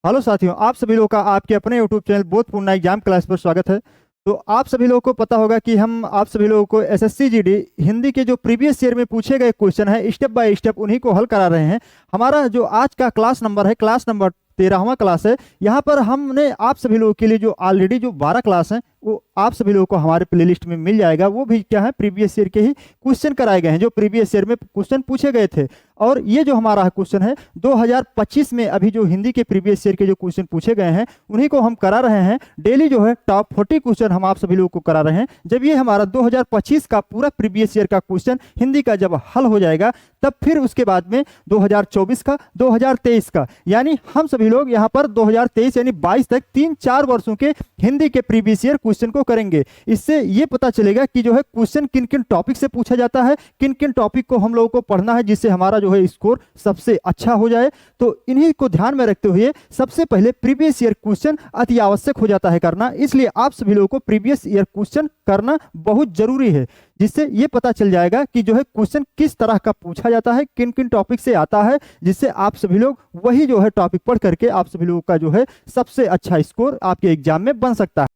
Hello साथियों, आप सभी लोगों का आपके अपने यूट्यूब चैनल बोधपूर्ण एग्जाम क्लास पर स्वागत है। तो आप सभी लोगों को पता होगा कि हम आप सभी लोगों को एसएससी जीडी हिंदी के जो प्रीवियस ईयर में पूछे गए क्वेश्चन है स्टेप बाय स्टेप उन्हीं को हल करा रहे हैं। हमारा जो आज का क्लास नंबर है, क्लास नंबर 13वां क्लास है। यहाँ पर हमने आप सभी लोगों के लिए जो ऑलरेडी जो 12 क्लास हैं वो आप सभी लोगों को हमारे प्लेलिस्ट में मिल जाएगा। वो भी क्या है, प्रीवियस ईयर के ही क्वेश्चन कराए गए हैं जो प्रीवियस ईयर में क्वेश्चन पूछे गए थे। और ये जो हमारा क्वेश्चन है 2025 में अभी जो हिंदी के प्रीवियस ईयर के जो क्वेश्चन पूछे गए हैं उन्हीं को हम करा रहे हैं। डेली जो है टॉप 40 क्वेश्चन हम आप सभी लोगों को करा रहे हैं। जब ये हमारा 2025 का पूरा प्रीवियस ईयर का क्वेश्चन हिंदी का जब हल हो जाएगा तब फिर उसके बाद में 2024 का, 2023 का, यानी हम सभी लोग यहाँ पर 2023 यानी 22 तक 3-4 वर्षों के हिंदी के प्रीवियस ईयर क्वेश्चन को करेंगे। इससे ये पता चलेगा कि जो है क्वेश्चन किन किन टॉपिक से पूछा जाता है, किन किन टॉपिक को हम लोगों को पढ़ना है जिससे हमारा जो है स्कोर सबसे अच्छा हो जाए। तो इन्हीं को ध्यान में रखते हुए सबसे पहले प्रीवियस ईयर क्वेश्चन अति आवश्यक हो जाता है करना। इसलिए आप सभी लोगों को प्रीवियस ईयर क्वेश्चन करना बहुत जरूरी है, जिससे ये पता चल जाएगा कि जो है क्वेश्चन किस तरह का पूछा जाता है, किन किन टॉपिक से आता है, जिससे आप सभी लोग वही जो है टॉपिक पढ़ करके आप सभी लोगों का जो है सबसे अच्छा स्कोर आपके एग्जाम में बन सकता है।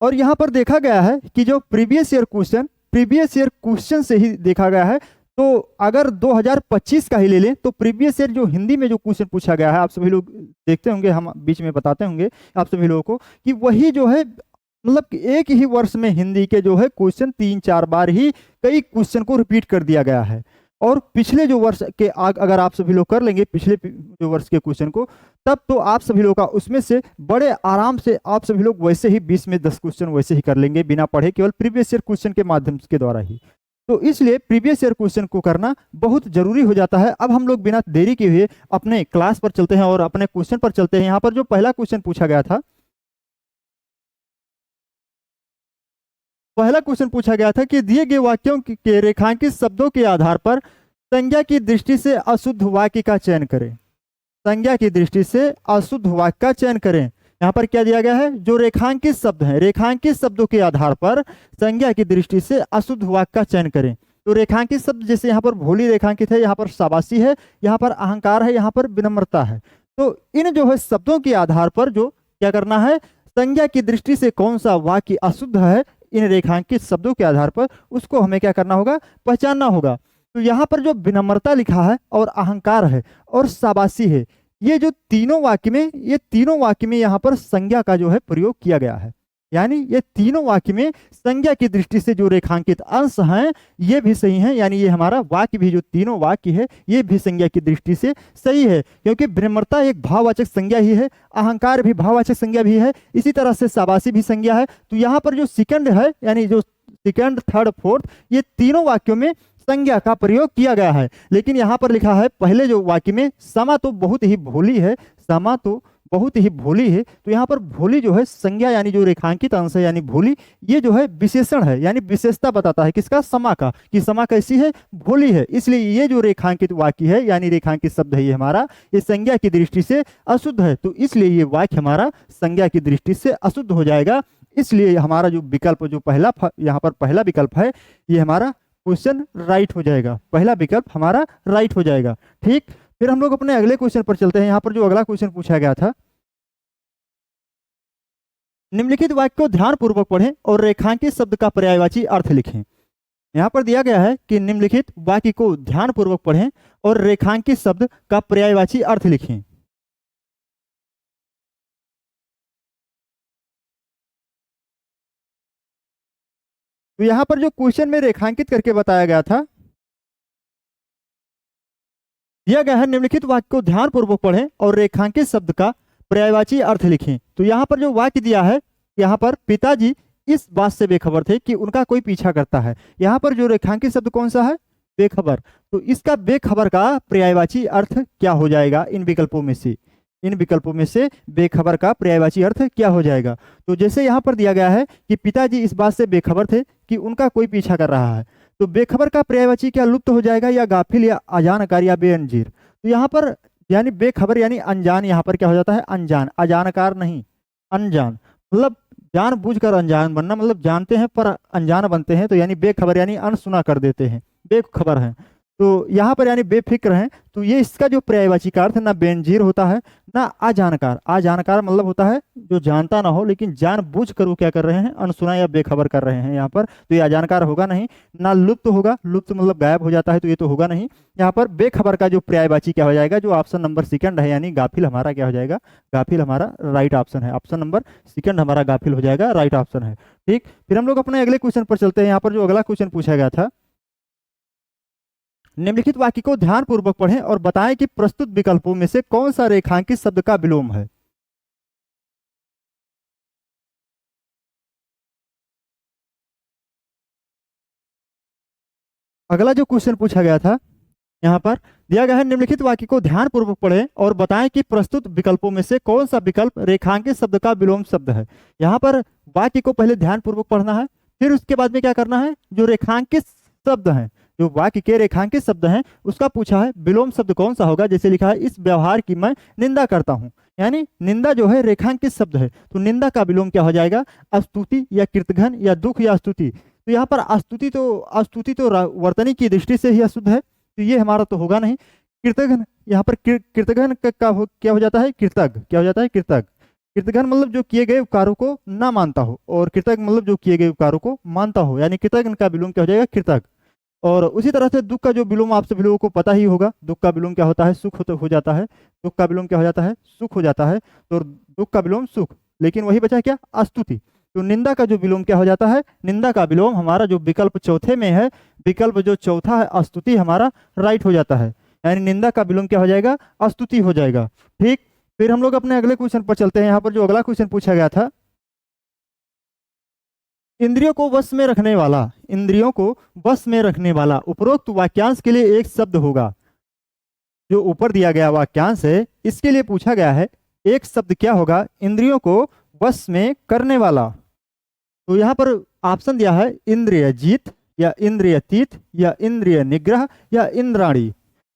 और यहाँ पर देखा गया है कि जो प्रीवियस ईयर क्वेश्चन से ही देखा गया है। तो अगर 2025 का ही ले लें तो प्रीवियस ईयर जो हिंदी में जो क्वेश्चन पूछा गया है, आप सभी लोग देखते होंगे, हम बीच में बताते होंगे आप सभी लोगों को कि वही जो है मतलब कि एक ही वर्ष में हिंदी के जो है क्वेश्चन 3-4 बार ही कई क्वेश्चन को रिपीट कर दिया गया है। और पिछले जो वर्ष के अगर आप सभी लोग कर लेंगे पिछले जो वर्ष के क्वेश्चन को, तब तो आप सभी लोग का उसमें से बड़े आराम से आप सभी लोग वैसे ही 20 में 10 क्वेश्चन वैसे ही कर लेंगे बिना पढ़े, केवल प्रीवियस ईयर क्वेश्चन के माध्यम के द्वारा ही। तो इसलिए प्रीवियस ईयर क्वेश्चन को करना बहुत जरूरी हो जाता है। अब हम लोग बिना देरी के हुए अपने क्लास पर चलते हैं और अपने क्वेश्चन पर चलते हैं। यहाँ पर जो पहला क्वेश्चन पूछा गया था, कि दिए गए वाक्यों के रेखांकित शब्दों के आधार पर संज्ञा की दृष्टि से अशुद्ध वाक्य का चयन करें। संज्ञा की दृष्टि से अशुद्ध वाक्य का चयन करें। यहाँ पर क्या दिया गया है, जो रेखांकित शब्द हैं, रेखांकित शब्दों के आधार पर संज्ञा की दृष्टि से अशुद्ध वाक्य का चयन करें। तो रेखांकित शब्द जैसे यहाँ पर भोली रेखांकित है, यहाँ पर शाबाशी है, यहाँ पर अहंकार है, यहाँ पर विनम्रता है। तो इन जो है शब्दों के आधार पर जो क्या करना है, संज्ञा की दृष्टि से कौन सा वाक्य अशुद्ध है, इन रेखांकित शब्दों के आधार पर उसको हमें क्या करना होगा, पहचानना होगा। तो यहाँ पर जो विनम्रता लिखा है और अहंकार है और शाबाशी है, ये तीनों वाक्य में यहाँ पर संज्ञा का जो है प्रयोग किया गया है। यानी ये तीनों वाक्य में संज्ञा की दृष्टि से जो रेखांकित अंश हैं ये भी सही हैं। यानी ये हमारा वाक्य भी, जो तीनों वाक्य है ये भी संज्ञा की दृष्टि से सही है, क्योंकि विनम्रता एक भाववाचक संज्ञा ही है, अहंकार भी भाववाचक संज्ञा भी है, इसी तरह से शाबाशी भी संज्ञा है। तो यहाँ पर जो सेकंड है, यानी जो सेकंड, थर्ड, फोर्थ, ये तीनों वाक्यों में संज्ञा का प्रयोग किया गया है। लेकिन यहाँ पर लिखा है पहले जो वाक्य में समा तो बहुत ही भोली है, समा तो बहुत ही भोली है। तो यहाँ पर भोली जो है संज्ञा, यानी जो रेखांकित अंश है यानी भोली, ये जो है विशेषण है, यानी विशेषता बताता है किसका, समा का, कि समा कैसी है, भोली है। इसलिए ये जो रेखांकित वाक्य है यानी रेखांकित शब्द है ये हमारा, ये संज्ञा की दृष्टि से अशुद्ध है। तो इसलिए ये वाक्य हमारा संज्ञा की दृष्टि से अशुद्ध हो जाएगा। इसलिए हमारा जो विकल्प, जो पहला यहाँ पर पहला विकल्प है, ये हमारा क्वेश्चन राइट हो जाएगा। पहला विकल्प हमारा राइट हो जाएगा। ठीक, फिर हम लोग अपने अगले क्वेश्चन पर चलते हैं। यहाँ पर जो अगला क्वेश्चन पूछा गया था, निम्नलिखित वाक्य को ध्यानपूर्वक पढ़ें और रेखांकित शब्द का पर्यायवाची अर्थ लिखें। यहाँ पर दिया गया है कि निम्नलिखित वाक्य को ध्यानपूर्वक पढ़ें और रेखांकित शब्द का पर्यायवाची अर्थ लिखें। तो यहाँ पर जो क्वेश्चन में रेखांकित करके बताया गया था, दिया गया है निम्नलिखित वाक्य को ध्यानपूर्वक पढ़ें और रेखांकित शब्द का पर्यायवाची अर्थ लिखें। तो यहाँ पर जो वाक्य दिया है, यहाँ पर पिताजी इस बात से बेखबर थे कि उनका कोई पीछा करता है। यहाँ पर जो रेखांकित शब्द कौन सा है, बेखबर। तो इसका बेखबर का पर्यायवाची अर्थ क्या हो जाएगा, इन विकल्पों में से बेखबर का पर्यायवाची अर्थ क्या हो जाएगा। तो जैसे यहाँ पर दिया गया है कि पिताजी इस बात से बेखबर थे कि उनका कोई पीछा कर रहा है, तो बेखबर का पर्यायवाची क्या लुप्त हो जाएगा, या गाफिल, या अजानकार, या बेअंजीर। तो यहाँ पर यानी बेखबर यानी अनजान, यहाँ पर क्या हो जाता है, अनजान, अजानकार नहीं, अनजान, मतलब जानबूझकर अनजान बनना, मतलब जानते हैं पर अनजान बनते हैं। तो यानी बेखबर यानी अनसुना कर देते हैं, बेखबर हैं। तो यहाँ पर यानी बेफिक्र हैं, तो ये इसका जो पर्यायवाची का अर्थ ना बेनजीर होता है ना अजानकार। अजानकार मतलब होता है जो जानता ना हो लेकिन जानबूझ कर वो क्या कर रहे हैं, अनसुना या बेखबर कर रहे हैं यहाँ पर, तो ये अजानकार होगा नहीं। ना लुप्त होगा, लुप्त मतलब गायब हो जाता है, तो ये तो होगा नहीं। यहाँ पर बेखबर का जो पर्यायवाची क्या हो जाएगा, जो ऑप्शन नंबर सेकंड है यानी गाफिल हमारा क्या हो जाएगा, गाफिल हमारा राइट ऑप्शन है। ऑप्शन नंबर सेकंड हमारा गाफिल हो जाएगा, राइट ऑप्शन है। ठीक, फिर हम लोग अपने अगले क्वेश्चन पर चलते हैं। यहाँ पर जो अगला क्वेश्चन पूछा गया था, निम्नलिखित वाक्य को ध्यानपूर्वक पढ़ें और बताएं कि प्रस्तुत विकल्पों में से कौन सा रेखांकित शब्द का विलोम है। अगला जो क्वेश्चन पूछा गया था यहाँ पर दिया गया है, निम्नलिखित वाक्य को ध्यानपूर्वक पढ़ें और बताएं कि प्रस्तुत विकल्पों में से कौन सा विकल्प रेखांकित शब्द का विलोम शब्द है। यहाँ पर वाक्य को पहले ध्यानपूर्वक पढ़ना है, फिर उसके बाद में क्या करना है, जो रेखांकित शब्द हैं, जो वाक्य के रेखांकित शब्द हैं, उसका पूछा है विलोम शब्द कौन सा होगा। जैसे लिखा है, इस व्यवहार की मैं निंदा करता हूँ, यानी निंदा जो है रेखांकित शब्द है, तो निंदा का विलोम क्या हो जाएगा, स्तुति या कृतघ्न या दुख या स्तुति। तो यहाँ पर स्तुति तो वर्तनी की दृष्टि से ही अशुद्ध है, तो ये हमारा तो होगा नहीं। कृतघ्न, यहाँ पर कृतघ्न क्या हो जाता है, कृतज्ञ क्या हो जाता है, कृतज्ञ। कृतघ्न मतलब जो किए गए उपकारों को ना मानता हो, और कृतज्ञ मतलब जो किए गए उपकारों को मानता हो, यानी कृतज्ञ का विलोम क्या हो जाएगा, कृतज्ञ। और उसी तरह से दुख का जो विलोम आप सभी लोगों को पता ही होगा, दुख का विलोम क्या होता है, सुख हो जाता है। दुख का विलोम क्या हो जाता है, सुख हो जाता है, तो दुख का विलोम सुख। लेकिन वही बचा क्या, स्तुति। तो निंदा का जो विलोम क्या हो जाता है, निंदा का विलोम हमारा जो विकल्प चौथे में है, विकल्प जो चौथा है स्तुति, हमारा राइट हो जाता है, यानी निंदा का विलोम क्या हो जाएगा, स्तुति हो जाएगा। ठीक, फिर हम लोग अपने अगले क्वेश्चन पर चलते हैं। यहाँ पर जो अगला क्वेश्चन पूछा गया था, इंद्रियों को वश में रखने वाला, इंद्रियों को वश में रखने वाला उपरोक्त वाक्यांश के लिए एक शब्द होगा। जो ऊपर दिया गया वाक्यांश है, इसके लिए पूछा गया है एक शब्द क्या होगा, इंद्रियों को वश में करने वाला। तो यहाँ पर ऑप्शन दिया है, इंद्रिय जीत या इंद्रिय तीत या इंद्रिय निग्रह या इंद्राणी।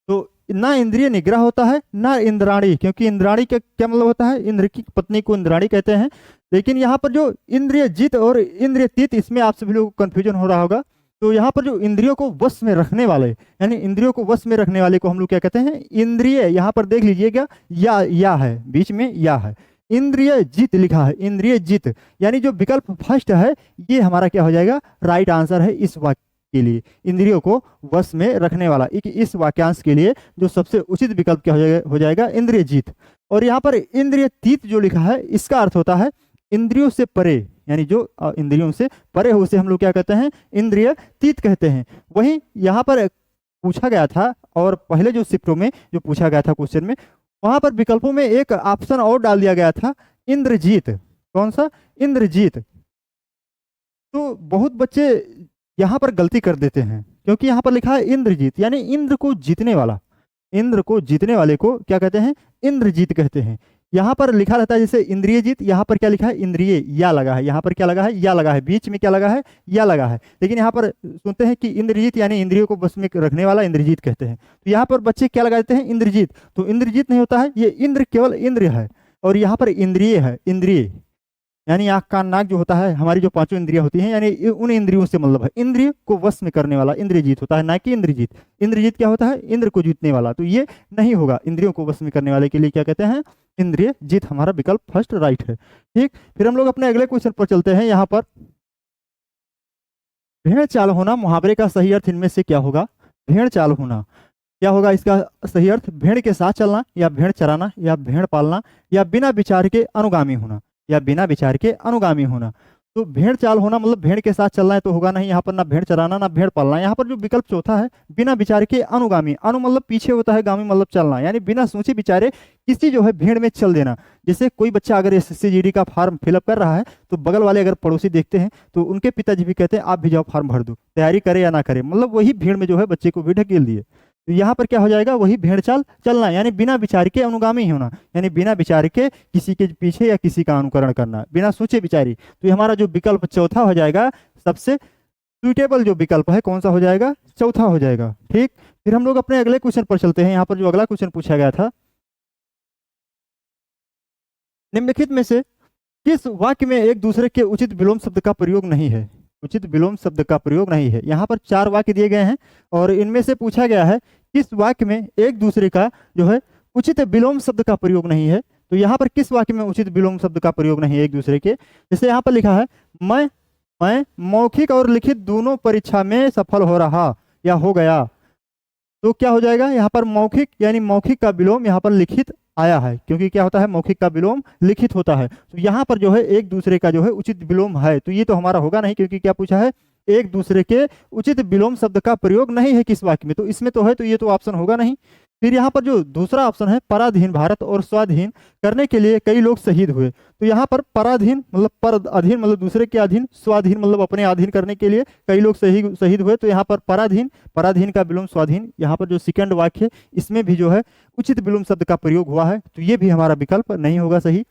तो ना इंद्रिय निग्रह होता है ना इंद्राणी, क्योंकि इंद्राणी का क्या मतलब होता है, इंद्र की पत्नी को इंद्राणी कहते हैं। लेकिन यहाँ पर जो इंद्रिय जीत और इंद्रिय तीत, इसमें आप सभी लोगों को कंफ्यूजन हो रहा होगा। तो यहाँ पर जो इंद्रियों को वश में रखने वाले, यानी इंद्रियों को वश में रखने वाले को हम लोग क्या कहते हैं, इंद्रिय। यहाँ पर देख लीजिएगा, या है बीच में, या है, इंद्रिय जित लिखा है, इंद्रिय जित, यानी जो विकल्प फर्स्ट है ये हमारा क्या हो जाएगा, राइट आंसर है इस वाक्य के लिए। इंद्रियों को वश में रखने वाला, इस वाक्यांश के लिए जो सबसे उचित विकल्प क्या हो जाएगा, इंद्रिय जीत। और यहाँ पर इंद्रिय तीत जो लिखा है, इसका अर्थ होता है इंद्रियों से परे, यानी जो इंद्रियों से परे हो उसे हम लोग क्या कहते हैं, इंद्रिय तीत कहते हैं। वहीं यहाँ पर पूछा गया था, और पहले जो शिफ्टों में जो पूछा गया था क्वेश्चन में, वहां पर विकल्पों में एक ऑप्शन और डाल दिया गया था, इंद्रजीत। कौन सा, इंद्रजीत। तो बहुत बच्चे यहाँ पर गलती कर देते हैं, क्योंकि यहाँ पर लिखा है इंद्रजीत, यानी इंद्र को जीतने वाला। इंद्र को जीतने वाले को क्या कहते हैं, इंद्रजीत कहते हैं। यहाँ पर लिखा रहता है जैसे इंद्रिय जीत, यहाँ पर क्या लिखा है, इंद्रिय, या लगा है, यहाँ पर क्या लगा है, या लगा है, बीच में क्या लगा है, या लगा है। लेकिन यहाँ पर सुनते हैं कि इंद्रजीत यानी इंद्रियों को बस में रखने वाला इंद्रजीत कहते हैं, तो यहाँ पर बच्चे क्या लगा देते हैं, इंद्रजीत। तो इंद्रजीत नहीं होता है, ये इंद्र केवल इंद्र है, और यहाँ पर इंद्रिय है, इंद्रिय यानी आँख कान नाक जो होता है, हमारी जो पांचों इंद्रियां होती हैं, यानी उन इंद्रियों से मतलब है। इंद्रिय को वश में करने वाला इंद्रियजीत होता है, ना कि इंद्रजीत। इंद्रजीत क्या होता है, इंद्र को जीतने वाला, तो ये नहीं होगा। इंद्रियों को वश में करने वाले के लिए क्या कहते हैं, इंद्रिय जीत। हमारा विकल्प फर्स्ट राइट है। ठीक, फिर हम लोग अपने अगले क्वेश्चन पर चलते हैं। यहाँ पर भेड़ चाल होना मुहावरे का सही अर्थ इनमें से क्या होगा। भेड़ चाल होना क्या होगा, इसका सही अर्थ भेड़ के साथ चलना, या भेड़ चराना, या भेड़ पालना, या बिना विचार के अनुगामी होना, या बिना विचार के अनुगामी होना। तो भेड़ चाल होना मतलब भेड़ के साथ चलना है, तो होगा नहीं यहाँ पर, ना भेड़ चराना ना भेड़ पालना। यहाँ पर जो विकल्प चौथा है, बिना विचार के अनुगामी, अनु मतलब पीछे होता है, गामी मतलब चलना, यानी बिना सोचे विचारे किसी जो है भेड़ में चल देना। जैसे कोई बच्चा अगर एसएससी जीडी का फॉर्म फिलअप कर रहा है, तो बगल वाले अगर पड़ोसी देखते हैं तो उनके पिताजी भी कहते हैं आप भी जाओ फॉर्म भर दो, तैयारी करे या ना करे, मतलब वही भीड़ में जो है बच्चे को भी ढकेल दिए। तो यहाँ पर क्या हो जाएगा, वही भेड़ चाल चलना, यानी बिना विचार के अनुगामी होना, यानी बिना विचार के किसी के पीछे या किसी का अनुकरण करना, बिना सोचे विचारी। तो हमारा जो विकल्प चौथा हो जाएगा, सबसे सुइटेबल जो विकल्प है कौन सा हो जाएगा, चौथा हो जाएगा। ठीक, फिर हम लोग अपने अगले क्वेश्चन पर चलते हैं। यहाँ पर जो अगला क्वेश्चन पूछा गया था, निम्नलिखित में से किस वाक्य में एक दूसरे के उचित विलोम शब्द का प्रयोग नहीं है। उचित विलोम शब्द का प्रयोग नहीं है। यहाँ पर 4 वाक्य दिए गए हैं और इनमें से पूछा गया है किस वाक्य में एक दूसरे का जो है उचित विलोम शब्द का प्रयोग नहीं है। तो यहाँ पर किस वाक्य में उचित विलोम शब्द का प्रयोग नहीं है एक दूसरे के, जैसे यहाँ पर लिखा है मैं मौखिक और लिखित दोनों परीक्षा में सफल हो रहा या हो गया। तो क्या हो जाएगा यहाँ पर मौखिक यानी मौखिक का विलोम यहाँ पर लिखित आया है, क्योंकि क्या होता है मौखिक का विलोम लिखित होता है। तो यहाँ पर जो है एक दूसरे का जो है उचित विलोम है, तो ये तो हमारा होगा नहीं, क्योंकि क्या पूछा है एक दूसरे के उचित विलोम शब्द का प्रयोग नहीं है किस वाक्य में, तो इसमें तो है, तो ये तो ऑप्शन होगा नहीं। फिर यहाँ पर जो दूसरा ऑप्शन है पराधीन भारत और स्वाधीन करने के लिए कई लोग शहीद हुए, तो यहाँ पर पराधीन मतलब पर अधीन मतलब दूसरे के अधीन, स्वाधीन मतलब अपने अधीन करने के लिए कई लोग शहीद हुए, तो यहाँ पर पराधीन का विलोम स्वाधीन। यहाँ पर जो सेकंड वाक्य है इसमें भी जो है उचित विलोम शब्द का प्रयोग हुआ है, तो ये भी हमारा विकल्प नहीं होगा सही।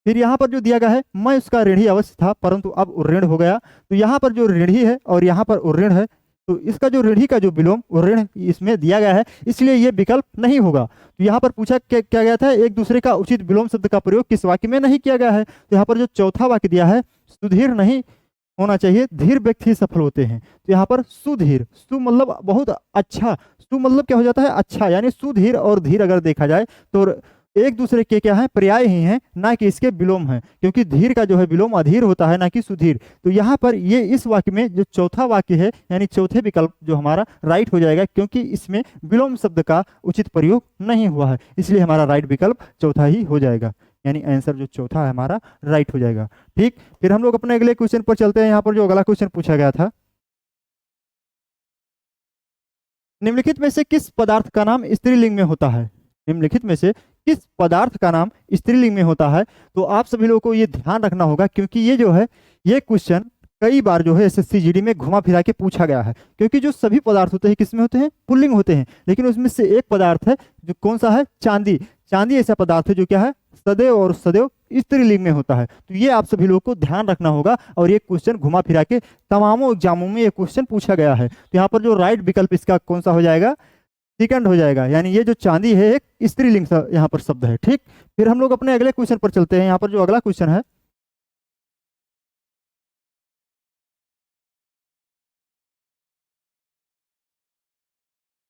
फिर यहाँ पर जो दिया गया है मैं उसका ऋणी अवश्य था परंतु अब उऋण हो गया, तो यहाँ पर जो ऋणी है और यहाँ पर उऋण है, तो इसका जो ऋणी का जो विलोम ऋण इसमें दिया गया है, इसलिए ये विकल्प नहीं होगा। तो यहाँ पर पूछा क्या गया था एक दूसरे का उचित विलोम शब्द का प्रयोग किस वाक्य में नहीं किया गया है, तो यहाँ पर जो चौथा वाक्य दिया है सुधीर नहीं होना चाहिए, धीर व्यक्ति सफल होते हैं, तो यहाँ पर सुधीर, सु मतलब बहुत अच्छा, सु मतलब क्या हो जाता है अच्छा, यानी सुधीर और धीर अगर देखा जाए तो एक दूसरे के क्या है पर्याय ही हैं, ना कि इसके विलोम हैं, क्योंकि धीर का जो है विलोम अधीर होता है ना कि सुधीर। तो यहाँ पर ये इस वाक्य में जो चौथा वाक्य है यानी चौथे विकल्प जो हमारा राइट हो जाएगा, क्योंकि इसमें विलोम शब्द का उचित प्रयोग नहीं हुआ है, इसलिए हमारा राइट विकल्प चौथा ही हो जाएगा, यानी आंसर जो चौथा है हमारा राइट हो जाएगा। ठीक, फिर हम लोग अपने अगले क्वेश्चन पर चलते हैं। यहाँ पर जो अगला क्वेश्चन पूछा गया था, निम्नलिखित में से किस पदार्थ का नाम स्त्रीलिंग में होता है, निम्नलिखित में से किस पदार्थ का नाम स्त्रीलिंग में होता है। तो आप सभी लोगों को ये ध्यान रखना होगा, क्योंकि ये जो है ये क्वेश्चन कई बार जो है एसएससी जीडी में घुमा फिरा के पूछा गया है, क्योंकि जो सभी पदार्थ होते हैं किसमें होते हैं पुल्लिंग होते हैं, लेकिन उसमें से एक पदार्थ है जो कौन सा है चांदी, चांदी ऐसा पदार्थ है जो क्या है सदैव और सदैव स्त्रीलिंग में होता है। तो ये आप सभी लोगों को ध्यान रखना होगा, और ये क्वेश्चन घुमा फिरा के तमामों एग्जामों में ये क्वेश्चन पूछा गया है। तो यहाँ पर जो राइट विकल्प इसका कौन सा हो जाएगा, सेकंड हो जाएगा, यानी ये जो चांदी है एक स्त्रीलिंग यहाँ पर शब्द है। ठीक, फिर हम लोग अपने अगले क्वेश्चन पर चलते हैं। यहाँ पर जो अगला क्वेश्चन है,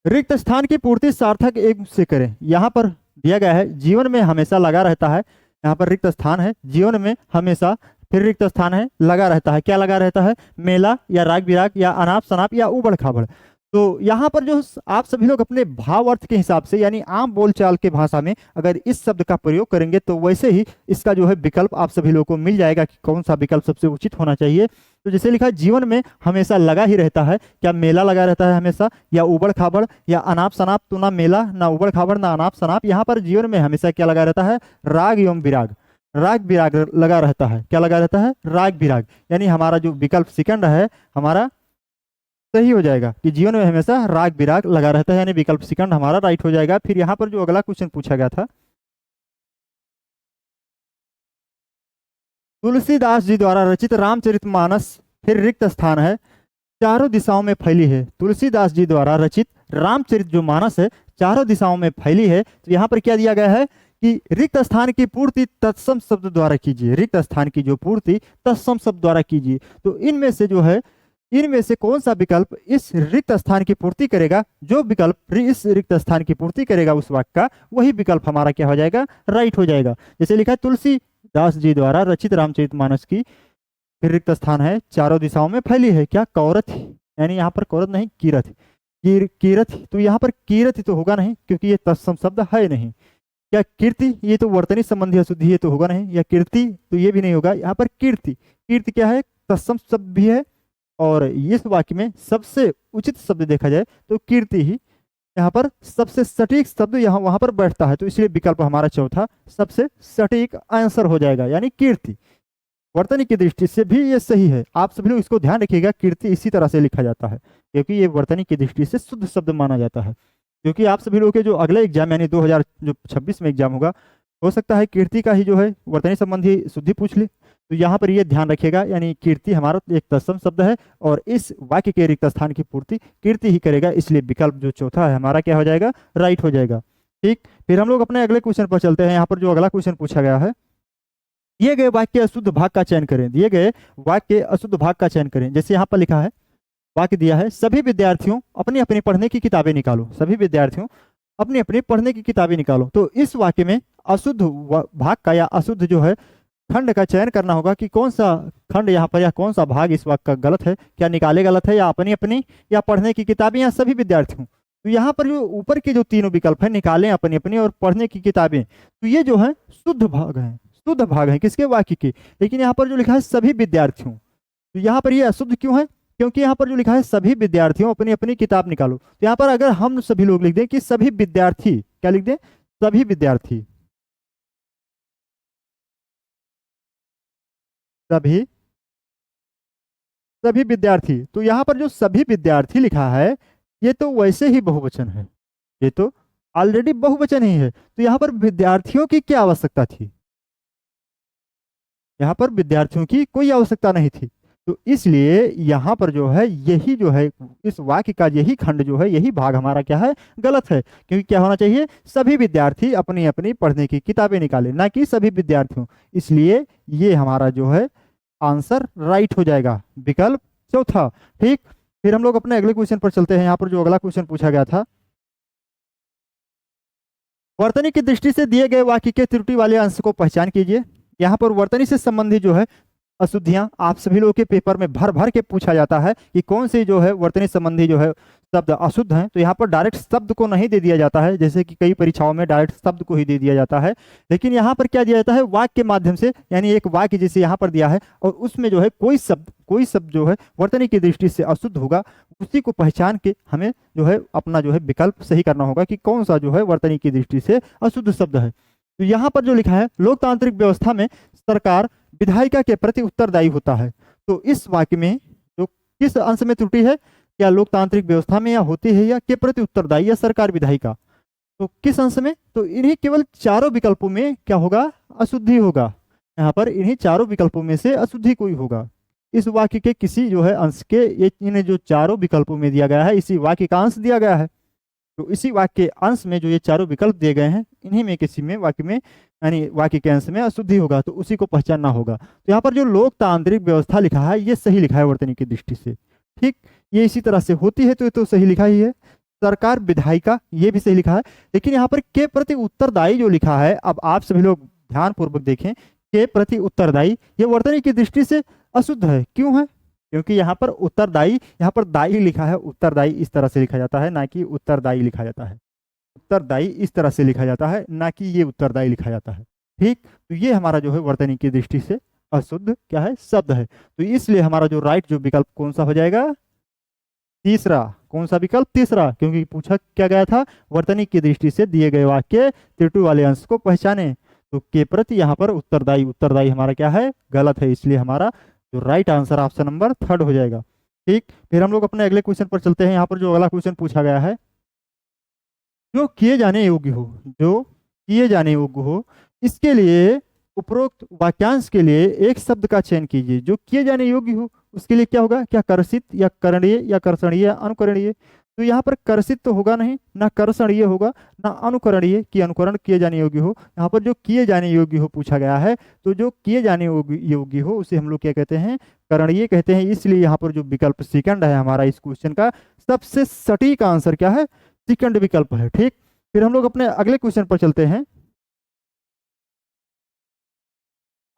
रिक्त स्थान की पूर्ति सार्थक एक से करें। यहाँ पर दिया गया है जीवन में हमेशा लगा रहता है, यहाँ पर रिक्त स्थान है जीवन में हमेशा, फिर रिक्त स्थान है लगा रहता है, क्या लगा रहता है मेला या राग बिराग या अनाप शनाप या उबड़ खाबड़। तो यहाँ पर जो आप सभी लोग अपने भाव अर्थ के हिसाब से यानी आम बोलचाल के भाषा में अगर इस शब्द का प्रयोग करेंगे तो वैसे ही इसका जो है विकल्प आप सभी लोगों को मिल जाएगा कि कौन सा विकल्प सबसे उचित होना चाहिए। तो जैसे लिखा है जीवन में हमेशा लगा ही रहता है, क्या मेला लगा रहता है हमेशा या उबड़ खाबड़ या अनाप शनाप, तो ना मेला ना उबड़ खाबड़ ना अनाप शनाप, यहाँ पर जीवन में हमेशा क्या लगा रहता है राग एवं विराग, राग विराग लगा रहता है, क्या लगा रहता है राग विराग, यानी हमारा जो विकल्प सेकंड है हमारा सही हो जाएगा कि जीवन में हमेशा राग विराग लगा रहता है, यानी विकल्प सेकंड हमारा राइट हो जाएगा। फिर यहाँ पर जो अगला क्वेश्चन पूछा गया था, तुलसीदास जी द्वारा रचित रामचरितमानस फिर रिक्त स्थान है चारों दिशाओं में फैली है। तुलसीदास जी द्वारा रचित रामचरित जो मानस है चारों दिशाओं में फैली है, तो यहाँ पर क्या दिया गया है कि रिक्त स्थान की पूर्ति तत्सम शब्द द्वारा कीजिए, रिक्त स्थान की जो पूर्ति तत्सम शब्द द्वारा कीजिए। तो इनमें से जो है इनमें से कौन सा विकल्प इस रिक्त स्थान की पूर्ति करेगा, जो विकल्प इस रिक्त स्थान की पूर्ति करेगा उस वाक्य का वही विकल्प हमारा क्या हो जाएगा राइट हो जाएगा। जैसे लिखा है तुलसीदास जी द्वारा रचित रामचरितमानस की फिर रिक्त स्थान है चारों दिशाओं में फैली है, क्या कौरथ, यानी यहाँ पर कौरथ नहीं कीरथ, कीरथ, तो यहाँ पर कीरथ तो होगा नहीं क्योंकि ये तत्सम शब्द है नहीं। क्या कीर्ति, ये तो वर्तनी संबंधी अशुद्धि, ये तो होगा नहीं, या कीर्ति तो ये भी नहीं होगा। यहाँ पर कीर्ति, कीर्ति क्या है तत्सम शब्द भी है, और इस वाक्य में सबसे उचित शब्द देखा जाए तो कीर्ति ही यहाँ पर सबसे सटीक शब्द यहाँ वहां पर बैठता है, तो इसलिए विकल्प हमारा चौथा सबसे सटीक आंसर हो जाएगा, यानी कीर्ति। वर्तनी की दृष्टि से भी ये सही है, आप सभी लोग इसको ध्यान रखिएगा, कीर्ति इसी तरह से लिखा जाता है क्योंकि ये वर्तनी की दृष्टि से शुद्ध शब्द माना जाता है। क्योंकि आप सभी लोगों के जो अगले एग्जाम यानी 2026 में एग्जाम होगा, हो सकता है कीर्ति का ही जो है वर्तनी संबंधी शुद्धि पूछ ले, तो यहाँ पर ये ध्यान रखिएगा, यानी कीर्ति हमारा एक तत्सम शब्द है और इस वाक्य के रिक्त स्थान की पूर्ति कीर्ति ही करेगा, इसलिए विकल्प जो चौथा है हमारा क्या हो जाएगा राइट हो जाएगा। ठीक, फिर हम लोग अपने अगले क्वेश्चन पर चलते हैं। यहाँ पर जो अगला क्वेश्चन पूछा गया है, दिए गए वाक्य के अशुद्ध भाग का चयन करें। दिए गए वाक्य के अशुद्ध भाग का चयन करें। जैसे यहाँ पर लिखा है, वाक्य दिया है, सभी विद्यार्थियों अपनी अपनी पढ़ने की किताबें निकालो। सभी विद्यार्थियों अपनी अपनी पढ़ने की किताबें निकालो। तो इस वाक्य में अशुद्ध भाग का या अशुद्ध जो है खंड का चयन करना होगा कि कौन सा खंड यहाँ पर या कौन सा भाग इस वाक्य का गलत है। क्या निकाले गलत है, या अपनी अपनी, या पढ़ने की किताबें, या सभी विद्यार्थियों। तो यहाँ पर जो ऊपर के जो तीनों विकल्प है, निकालें, अपनी अपनी और पढ़ने की किताबें, तो ये जो है शुद्ध भाग है, शुद्ध भाग है किसके, वाक्य के। लेकिन यहाँ पर जो लिखा है सभी विद्यार्थियों, तो यहाँ पर ये अशुद्ध क्यों है, क्योंकि यहाँ पर जो लिखा है सभी विद्यार्थियों अपनी अपनी किताब निकालो। तो यहाँ पर अगर हम सभी लोग लिख दें कि सभी विद्यार्थी, क्या लिख दें, सभी विद्यार्थी, सभी सभी विद्यार्थी, तो यहाँ पर जो सभी विद्यार्थी लिखा है ये तो वैसे ही बहुवचन है, ये तो ऑलरेडी बहुवचन ही है। तो यहाँ पर विद्यार्थियों की क्या आवश्यकता थी, यहाँ पर विद्यार्थियों की कोई आवश्यकता नहीं थी। तो इसलिए यहाँ पर जो है यही जो है इस वाक्य का यही खंड जो है, यही भाग हमारा क्या है, गलत है। क्योंकि क्या होना चाहिए, सभी विद्यार्थी अपनी अपनी पढ़ने की किताबें निकालें, ना कि सभी विद्यार्थियों। इसलिए ये हमारा जो है आंसर राइट हो जाएगा, विकल्प चौथा। ठीक, फिर हम लोग अपने अगले क्वेश्चन पर चलते हैं। यहाँ पर जो अगला क्वेश्चन पूछा गया था, वर्तनी की दृष्टि से दिए गए वाक्य के त्रुटि वाले अंश को पहचान कीजिए। यहाँ पर वर्तनी से संबंधित जो है अशुद्धियां आप सभी लोगों के पेपर में भर भर के पूछा जाता है कि कौन सी जो है वर्तनी संबंधी जो है शब्द अशुद्ध हैं। तो यहाँ पर डायरेक्ट शब्द को नहीं दे दिया जाता है, जैसे कि कई परीक्षाओं में डायरेक्ट शब्द को ही दे दिया जाता है। लेकिन यहाँ पर क्या दिया जाता है, वाक्य के माध्यम से, यानी एक वाक्य जैसे यहाँ पर दिया है और उसमें जो है कोई शब्द जो है वर्तनी की दृष्टि से अशुद्ध होगा, उसी को पहचान के हमें जो है अपना जो है विकल्प सही करना होगा कि कौन सा जो है वर्तनी की दृष्टि से अशुद्ध शब्द है। तो यहाँ पर जो लिखा है, लोकतांत्रिक व्यवस्था में सरकार विधायिका के प्रति उत्तरदायी होता है। तो इस वाक्य में जो किस अंश में त्रुटि है, क्या लोकतांत्रिक व्यवस्था में या होती है, या के प्रति उत्तरदायी, या सरकार विधायिका, तो किस अंश में, तो इन्हीं केवल चारों विकल्पों में क्या होगा, अशुद्धि होगा। यहाँ पर इन्हीं चारों विकल्पों में से अशुद्धि कोई होगा। इस वाक्य के किसी जो है अंश के, ये इन्हें जो चारों विकल्पों में दिया गया है, इसी वाक्य का अंश दिया गया है। तो इसी वाक्य के अंश में जो ये चारों विकल्प दिए गए हैं, इन्हीं में किसी में वाक्य में, यानी वाक्य के अंश में अशुद्धि होगा, तो उसी को पहचानना होगा। तो यहाँ पर जो लोकतांत्रिक व्यवस्था लिखा है ये सही लिखा है वर्तनी की दृष्टि से। ठीक, ये इसी तरह से होती है तो ये तो सही लिखा ही है। सरकार विधायिका, ये भी सही लिखा है। लेकिन यहाँ पर के प्रति उत्तरदायी जो लिखा है, अब आप सभी लोग ध्यान पूर्वक देखें, के प्रति उत्तरदायी ये वर्तनी की दृष्टि से अशुद्ध है। क्यों है, क्योंकि यहाँ पर उत्तरदायी, यहाँ पर दायी लिखा है, उत्तरदायी इस तरह से लिखा जाता है, ना कि उत्तरदायी लिखा जाता है। उत्तरदायी इस तरह से लिखा जाता है, ना कि ये उत्तरदायी लिखा जाता है। ठीक, तो ये हमारा जो है वर्तनी की दृष्टि से अशुद्ध क्या है, शब्द है। तो इसलिए हमारा जो राइट जो विकल्प कौन सा हो जाएगा, तीसरा। कौन सा विकल्प, तीसरा, क्योंकि पूछा क्या गया था, वर्तनी की दृष्टि से दिए गए वाक्य त्रुटि वाले अंश को पहचाने। तो के प्रति यहाँ पर उत्तरदायी, उत्तरदायी हमारा क्या है, गलत है। इसलिए हमारा जो right answer option number third हो जाएगा। ठीक, फिर हम लोग अपने अगले क्वेश्चन पर चलते हैं। यहाँ पर जो अगला क्वेश्चन पूछा गया है, जो किए जाने योग्य हो, जो किए जाने योग्य हो, इसके लिए उपरोक्त वाक्यांश के लिए एक शब्द का चयन कीजिए। जो किए जाने योग्य हो उसके लिए क्या होगा, क्या कर्षित, या करणीय, या कर्षणीय, या अनुकरणीय। तो यहाँ पर कर्षित तो होगा नहीं, ना कर्षणीय होगा, ना अनुकरणीय कि अनुकरण किए जाने योग्य हो। यहाँ पर जो किए जाने योग्य हो पूछा गया है, तो जो किए जाने योग्य हो उसे हम लोग क्या कहते हैं, करणीय कहते हैं। इसलिए यहाँ पर जो विकल्प सेकंड है हमारा इस क्वेश्चन का सबसे सटीक आंसर क्या है, सेकंड विकल्प है। ठीक, फिर हम लोग अपने अगले क्वेश्चन पर चलते हैं।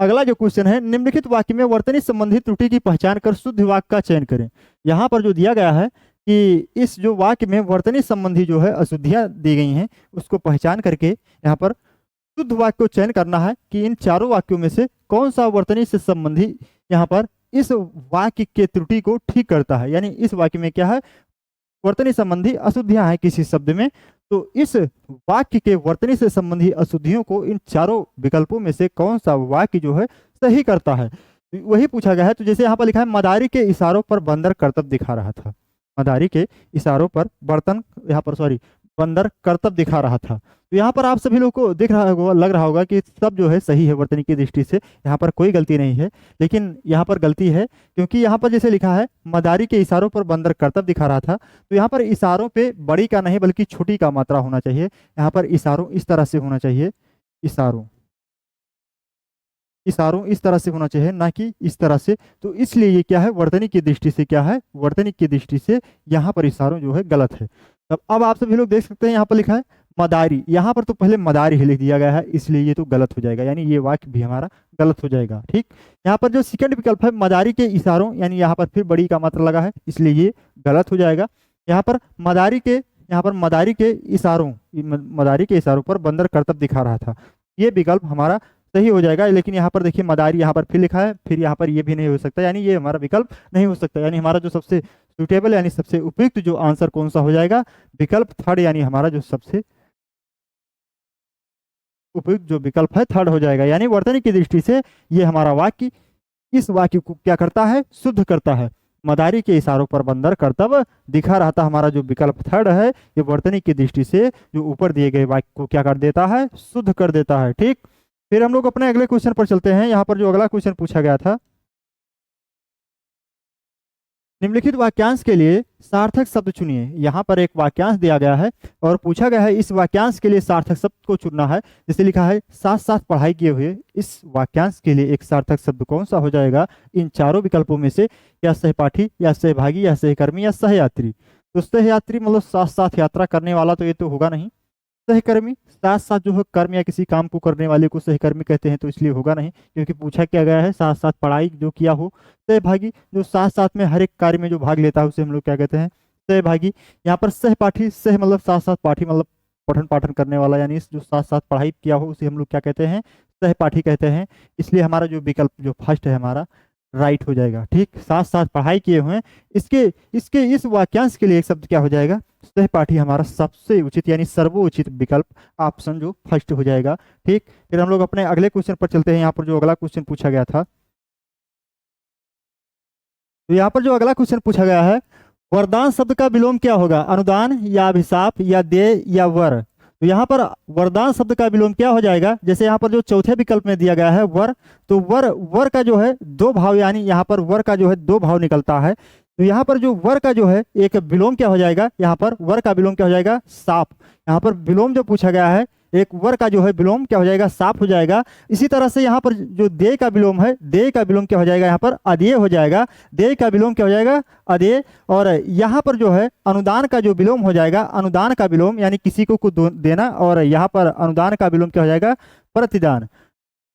अगला जो क्वेश्चन है, निम्नलिखित वाक्य में वर्तनी संबंधित त्रुटि की पहचान कर शुद्ध वाक्य का चयन करें। यहाँ पर जो दिया गया है कि इस जो वाक्य में वर्तनी संबंधी जो है अशुद्धियां दी गई हैं, उसको पहचान करके यहाँ पर शुद्ध वाक्य को चयन करना है कि इन चारों वाक्यों में से कौन सा वर्तनी से संबंधी यहाँ पर इस वाक्य के त्रुटि को ठीक करता है। यानी इस वाक्य में क्या है, वर्तनी संबंधी अशुद्धियां हैं किसी शब्द में, तो इस वाक्य के वर्तनी से संबंधी अशुद्धियों को इन चारों विकल्पों में से कौन सा वाक्य जो है सही करता है, वही पूछा गया है। तो जैसे यहाँ पर लिखा है, मदारी के इशारों पर बंदर कर्तव्य दिखा रहा था। मदारी के इशारों पर बंदर कर्तव्य दिखा रहा था। तो यहाँ पर आप सभी लोग को दिख रहा होगा, लग रहा होगा कि सब जो है सही है वर्तनी की दृष्टि से, यहाँ पर कोई गलती नहीं है। लेकिन यहाँ पर गलती है, क्योंकि यहाँ पर जैसे लिखा है, मदारी के इशारों पर बंदर कर्तव्य दिखा रहा था, तो यहाँ पर इशारों पे बड़ी का नहीं बल्कि छोटी का मात्रा होना चाहिए। यहाँ पर इशारों इस तरह से होना चाहिए, इशारों, इशारों इस तरह से होना चाहिए, ना कि इस तरह से। तो इसलिए ये क्या है, वर्तनी की दृष्टि से क्या है, वर्तनी की दृष्टि से यहाँ पर इशारों जो है गलत है। तब अब आप सभी लोग देख सकते हैं यहाँ पर लिखा है मदारी, यहाँ पर तो पहले मदारी ही लिख दिया गया है, इसलिए ये तो गलत हो जाएगा, यानी ये वाक्य भी हमारा गलत हो जाएगा। ठीक, यहाँ पर जो सेकंड विकल्प है मदारी के इशारों, यानी यहाँ पर फिर बड़ी का मात्रा लगा है, इसलिए ये गलत हो जाएगा। यहाँ पर मदारी के, यहाँ पर मदारी के इशारों, मदारी के इशारों पर बंदर करतब दिखा रहा था, ये विकल्प हमारा सही हो जाएगा। लेकिन यहाँ पर देखिए मदारी यहाँ पर फिर लिखा है, फिर यहाँ पर ये भी नहीं हो सकता, यानी ये हमारा विकल्प नहीं हो सकता। यानी हमारा जो सबसे सुटेबल यानी सबसे उपयुक्त जो आंसर कौन सा हो जाएगा, विकल्प थर्ड, यानी हमारा जो सबसे उपयुक्त जो विकल्प है थर्ड हो जाएगा। यानी वर्तनी की दृष्टि से ये हमारा वाक्य इस वाक्य को क्या करता है, शुद्ध करता है। मदारी के इशारों पर बंदर करतब दिखा रहा था, हमारा जो विकल्प थर्ड है ये वर्तनी की दृष्टि से जो ऊपर दिए गए वाक्य को क्या कर देता है, शुद्ध कर देता है। ठीक, फिर हम लोग अपने अगले क्वेश्चन पर चलते हैं। यहाँ पर जो अगला क्वेश्चन पूछा गया था, निम्नलिखित वाक्यांश के लिए सार्थक शब्द चुनिए। यहाँ पर एक वाक्यांश दिया गया है और पूछा गया है इस वाक्यांश के लिए सार्थक शब्द को चुनना है। जैसे लिखा है साथ साथ पढ़ाई किए हुए, इस वाक्यांश के लिए एक सार्थक शब्द कौन सा हो जाएगा इन चारों विकल्पों में से, या सहपाठी, या सहभागी, या सहकर्मी, या सहयात्री। तो सहयात्री मतलब साथ साथ यात्रा करने वाला, तो ये तो होगा नहीं। सहकर्मी, साथ साथ जो है कर्म या किसी काम को करने वाले को सहकर्मी कहते हैं, तो इसलिए होगा नहीं, क्योंकि पूछा क्या गया है साथ साथ पढ़ाई जो किया हो। सहभागी, जो साथ साथ में हर एक कार्य में जो भाग लेता है उसे हम लोग क्या कहते हैं, सहभागी। यहाँ पर सहपाठी, सह मतलब साथ साथ, पाठी मतलब पठन पाठन करने वाला, यानी जो साथ साथ पढ़ाई किया हो उसे हम लोग क्या कहते हैं, सहपाठी कहते हैं। इसलिए हमारा जो विकल्प जो फर्स्ट है हमारा राइट हो जाएगा। ठीक, साथ साथ पढ़ाई किए हुए हैं, इसके इसके इस वाक्यांश के लिए एक शब्द क्या हो जाएगा, सहपाठी हमारा सबसे उचित यानी सर्वोचित विकल्प ऑप्शन जो फर्स्ट हो जाएगा। ठीक, फिर हम लोग अपने अगले क्वेश्चन पर चलते हैं। यहाँ पर जो अगला क्वेश्चन पूछा गया था, तो यहाँ पर जो अगला क्वेश्चन पूछा गया है, वरदान शब्द का विलोम क्या होगा, अनुदान, या अभिशाप, या देय, या वर। तो यहाँ पर वरदान शब्द का विलोम क्या हो जाएगा, जैसे यहाँ पर जो चौथे विकल्प में दिया गया है वर, तो वर, वर का जो है दो भाव, यानी यहाँ पर वर का जो है दो भाव निकलता है। तो यहाँ पर जो वर का जो है एक विलोम क्या हो जाएगा, यहाँ पर वर का विलोम क्या हो जाएगा, साप। यहाँ पर विलोम जो पूछा गया है, एक वर का जो है विलोम क्या हो जाएगा, साप हो जाएगा। इसी तरह से यहाँ पर जो देय का विलोम है, देय का विलोम क्या हो जाएगा, यहाँ पर अदेय हो जाएगा। देय का विलोम क्या हो जाएगा, अदेय। और यहाँ पर जो है अनुदान का जो विलोम हो जाएगा, अनुदान का विलोम यानी किसी को कुछ देना, और यहाँ पर अनुदान का विलोम क्या हो जाएगा, प्रतिदान,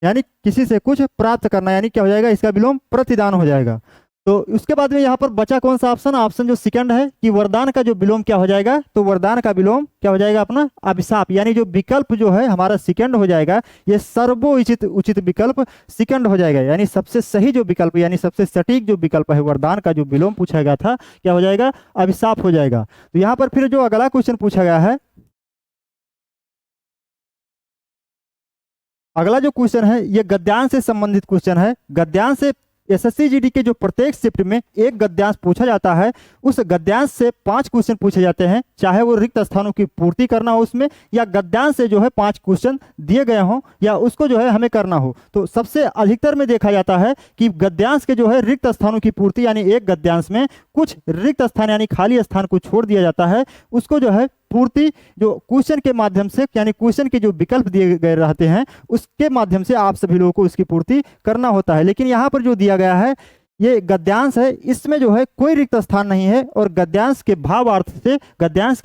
यानी किसी से कुछ प्राप्त करना, यानी क्या हो जाएगा, इसका विलोम प्रतिदान हो जाएगा। तो उसके बाद में यहाँ पर बचा कौन सा ऑप्शन, ऑप्शन जो सेकंड है कि वरदान का जो विलोम क्या हो जाएगा, तो वरदान का विलोम क्या हो जाएगा अपना अभिशाप, यानी जो विकल्प जो है हमारा सेकंड हो जाएगा, ये सर्वोचित उचित विकल्प सेकंड हो जाएगा। यानी सबसे सही जो विकल्प यानी सबसे सटीक जो विकल्प है वरदान का जो विलोम पूछा गया था क्या हो जाएगा, अभिशाप हो जाएगा। तो यहाँ पर फिर जो अगला क्वेश्चन पूछा गया है, अगला जो क्वेश्चन है ये गद्यांश से संबंधित क्वेश्चन है। गद्यांश से एसएससी जीडी के जो प्रत्येक शिफ्ट में एक गद्यांश पूछा जाता है, उस गद्यांश से 5 क्वेश्चन पूछे जाते हैं, चाहे वो रिक्त स्थानों की पूर्ति करना हो उसमें, या गद्यांश से जो है 5 क्वेश्चन दिए गए हों या उसको जो है हमें करना हो। तो सबसे अधिकतर में देखा जाता है कि गद्यांश के जो है रिक्त स्थानों की पूर्ति, यानी एक गद्यांश में कुछ रिक्त स्थान यानी खाली स्थान को छोड़ दिया जाता है, उसको जो है पूर्ति जो क्वेश्चन के माध्यम से यानी क्वेश्चन के जो विकल्प दिए गए रहते हैं उसके माध्यम से आप सभी लोगों को उसकी पूर्ति करना होता है। लेकिन यहाँ पर जो दिया गया है ये गद्यांश है, इसमें जो है कोई रिक्त स्थान नहीं है, और गद्यांश के